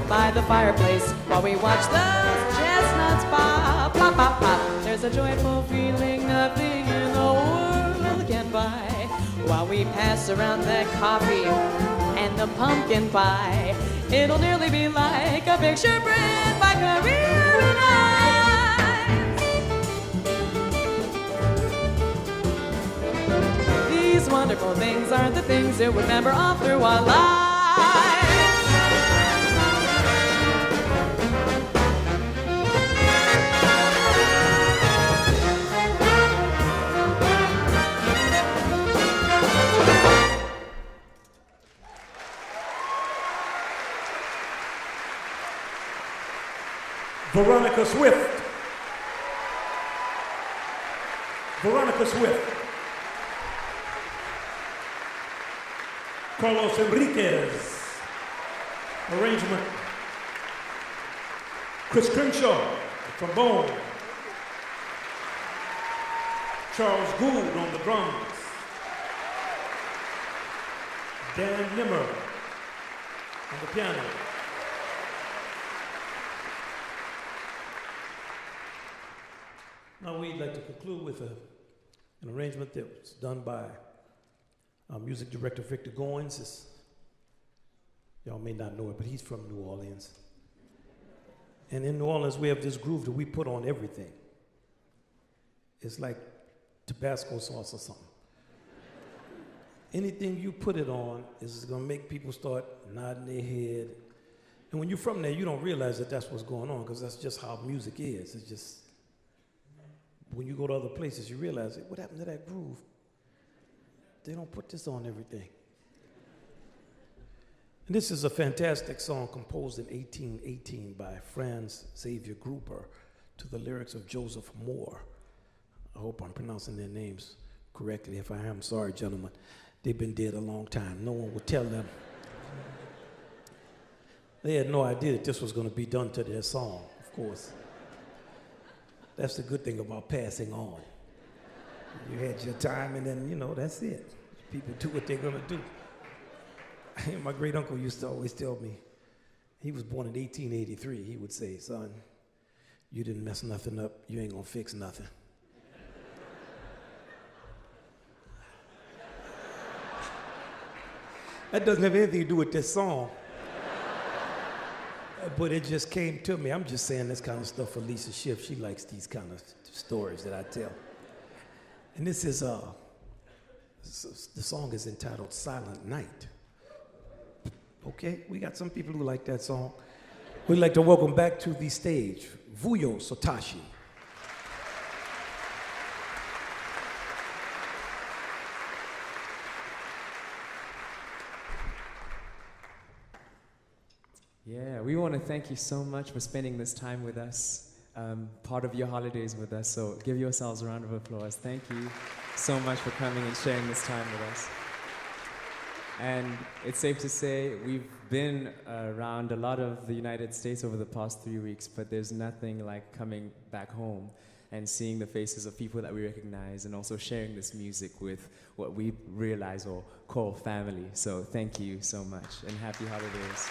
by the fireplace while we watch those chestnuts pop, pop, pop, pop. There's a joyful feeling nothing in the world can buy while we pass around that coffee and the pumpkin pie. It'll nearly be like a picture print by Career Eyes. These wonderful things are the things that we remember all through our lives. Veronica Swift. Veronica Swift. Carlos Enriquez. Arrangement. Chris Crenshaw, trombone. Charles Gould on the drums. Dan Nimmer on the piano. Now we'd like to conclude with an arrangement that was done by our music director, Victor Goins. Y'all may not know it, but he's from New Orleans. And in New Orleans, we have this groove that we put on everything. It's like Tabasco sauce or something. Anything you put it on is gonna make people start nodding their head. And when you're from there, you don't realize that that's what's going on, because that's just how music is. It's just, when you go to other places, you realize, what happened to that groove? They don't put this on everything. And this is a fantastic song composed in 1818 by Franz Xavier Gruber to the lyrics of Joseph Moore. I hope I'm pronouncing their names correctly. If I am, sorry, gentlemen. They've been dead a long time. No one would tell them. They had no idea that this was going to be done to their song, of course. That's the good thing about passing on. You had your time, and then, that's it. People do what they're going to do. My great uncle used to always tell me, he was born in 1883, he would say, son, you didn't mess nothing up, you ain't going to fix nothing. That doesn't have anything to do with this song. But it just came to me. I'm just saying this kind of stuff for Lisa Schiff. She likes these kind of stories that I tell. And this is, the song is entitled Silent Night. Okay, we got some people who like that song. We'd like to welcome back to the stage, Vuyo Sotashe. Yeah, we want to thank you so much for spending this time with us, part of your holidays with us. So give yourselves a round of applause. Thank you so much for coming and sharing this time with us. And it's safe to say we've been around a lot of the United States over the past 3 weeks, but there's nothing like coming back home and seeing the faces of people that we recognize and also sharing this music with what we realize or call family. So thank you so much and happy holidays.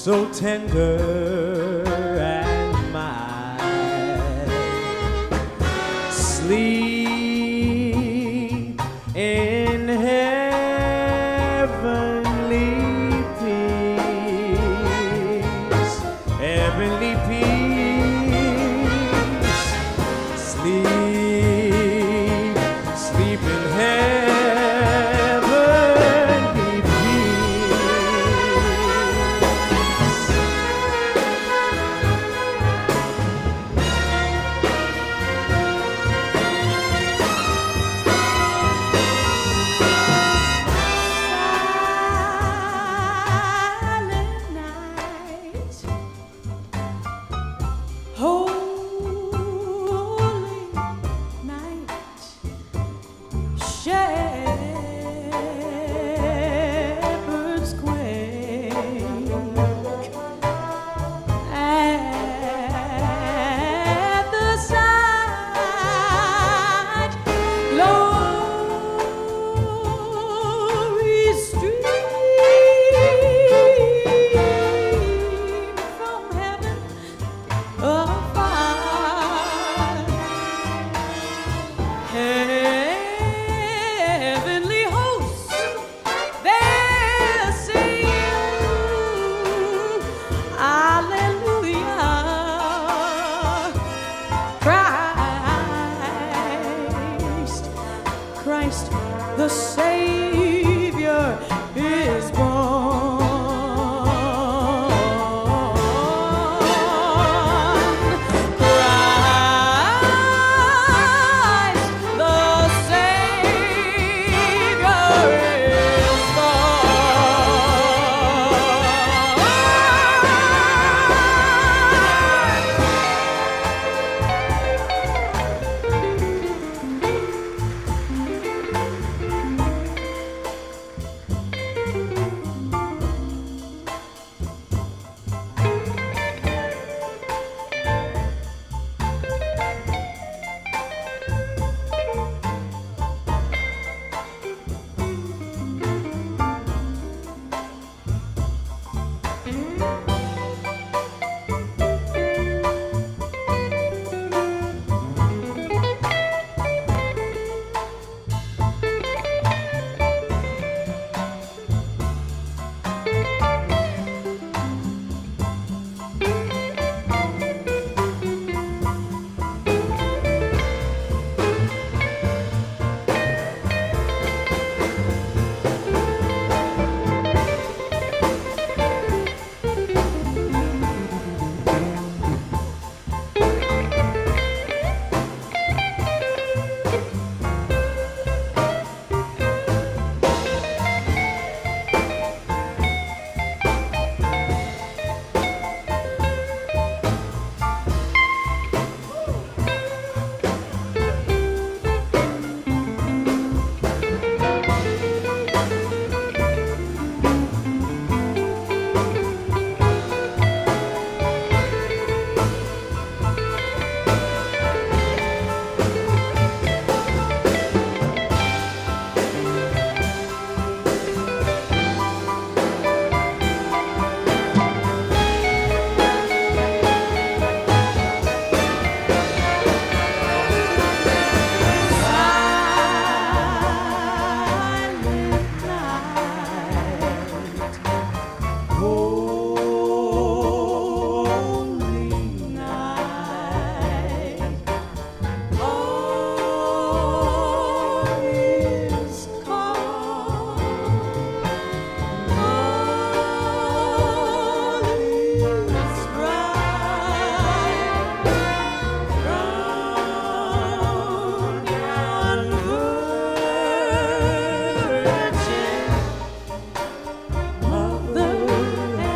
so tender and mild. Sleep in heavenly peace, heavenly peace. Sleep, sleep in heavenly peace. Silent night, holy night, shepherds quake at the sight, glory stream from heaven afar. Heavenly hosts, they sing Alleluia. Christ, Christ the Savior is born. Christ the Savior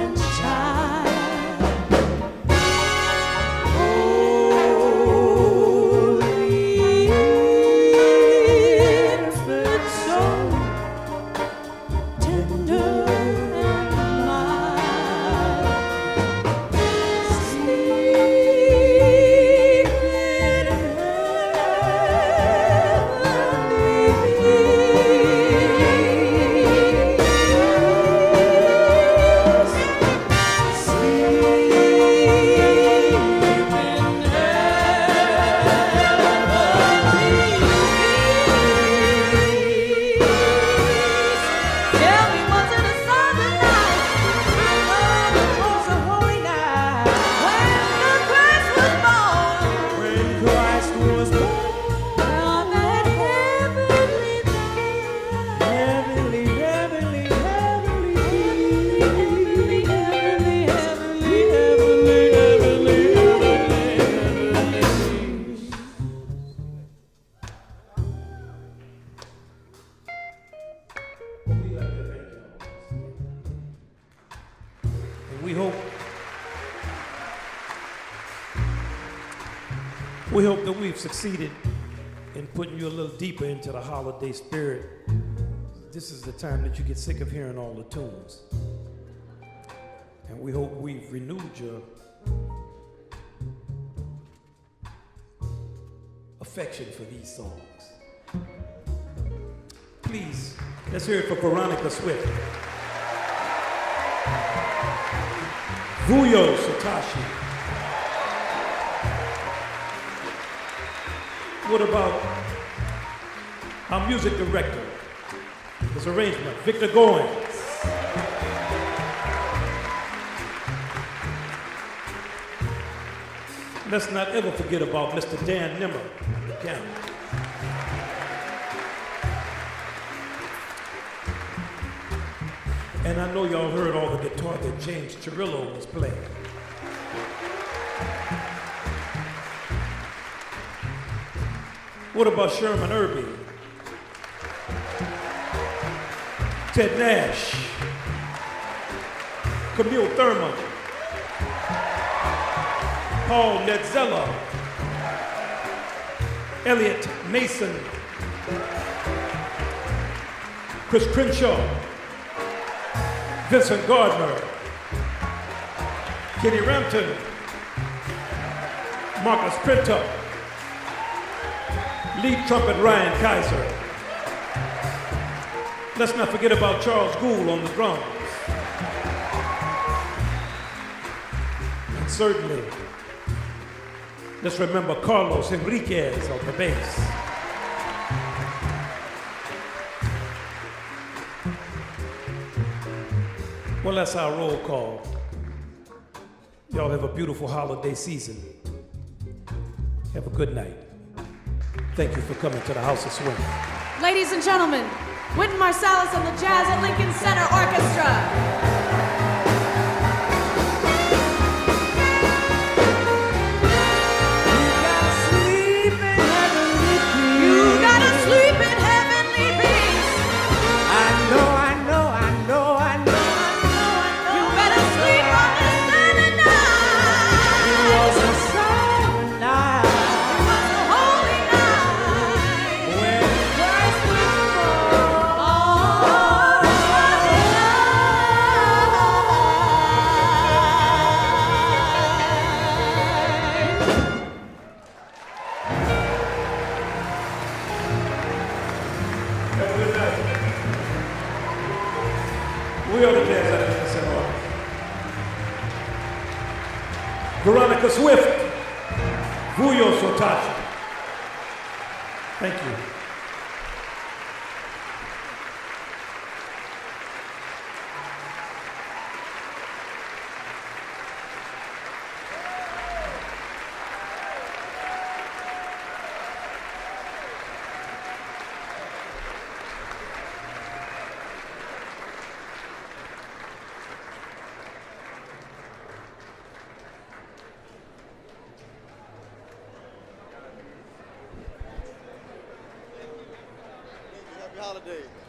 is We hope that we've succeeded in putting you a little deeper into the holiday spirit. This is the time that you get sick of hearing all the tunes. And we hope we've renewed your affection for these songs. Please, let's hear it for Veronica Swift. Vuyo, Sotashe. What about our music director, his arrangement, Victor Goins? Let's not ever forget about Mr. Dan Nimmer, the piano. And I know y'all heard all the guitar that James Chirillo was playing. What about Sherman Irby? Ted Nash? Camille Thurman? Paul Netzella? Elliot Mason? Chris Crenshaw? Vincent Gardner? Kenny Rampton? Marcus Printup? Lead trumpet Ryan Kaiser. Let's not forget about Charles Gould on the drums. And certainly, let's remember Carlos Enriquez on the bass. Well, that's our roll call. Y'all have a beautiful holiday season. Have a good night. Thank you for coming to the House of Swing. Ladies and gentlemen, Wynton Marsalis and the Jazz at Lincoln Center Orchestra. We are the Jazz at Lincoln Center Orchestra. Veronica Swift, Vuyo, Sotashe. Thank you. Happy holidays.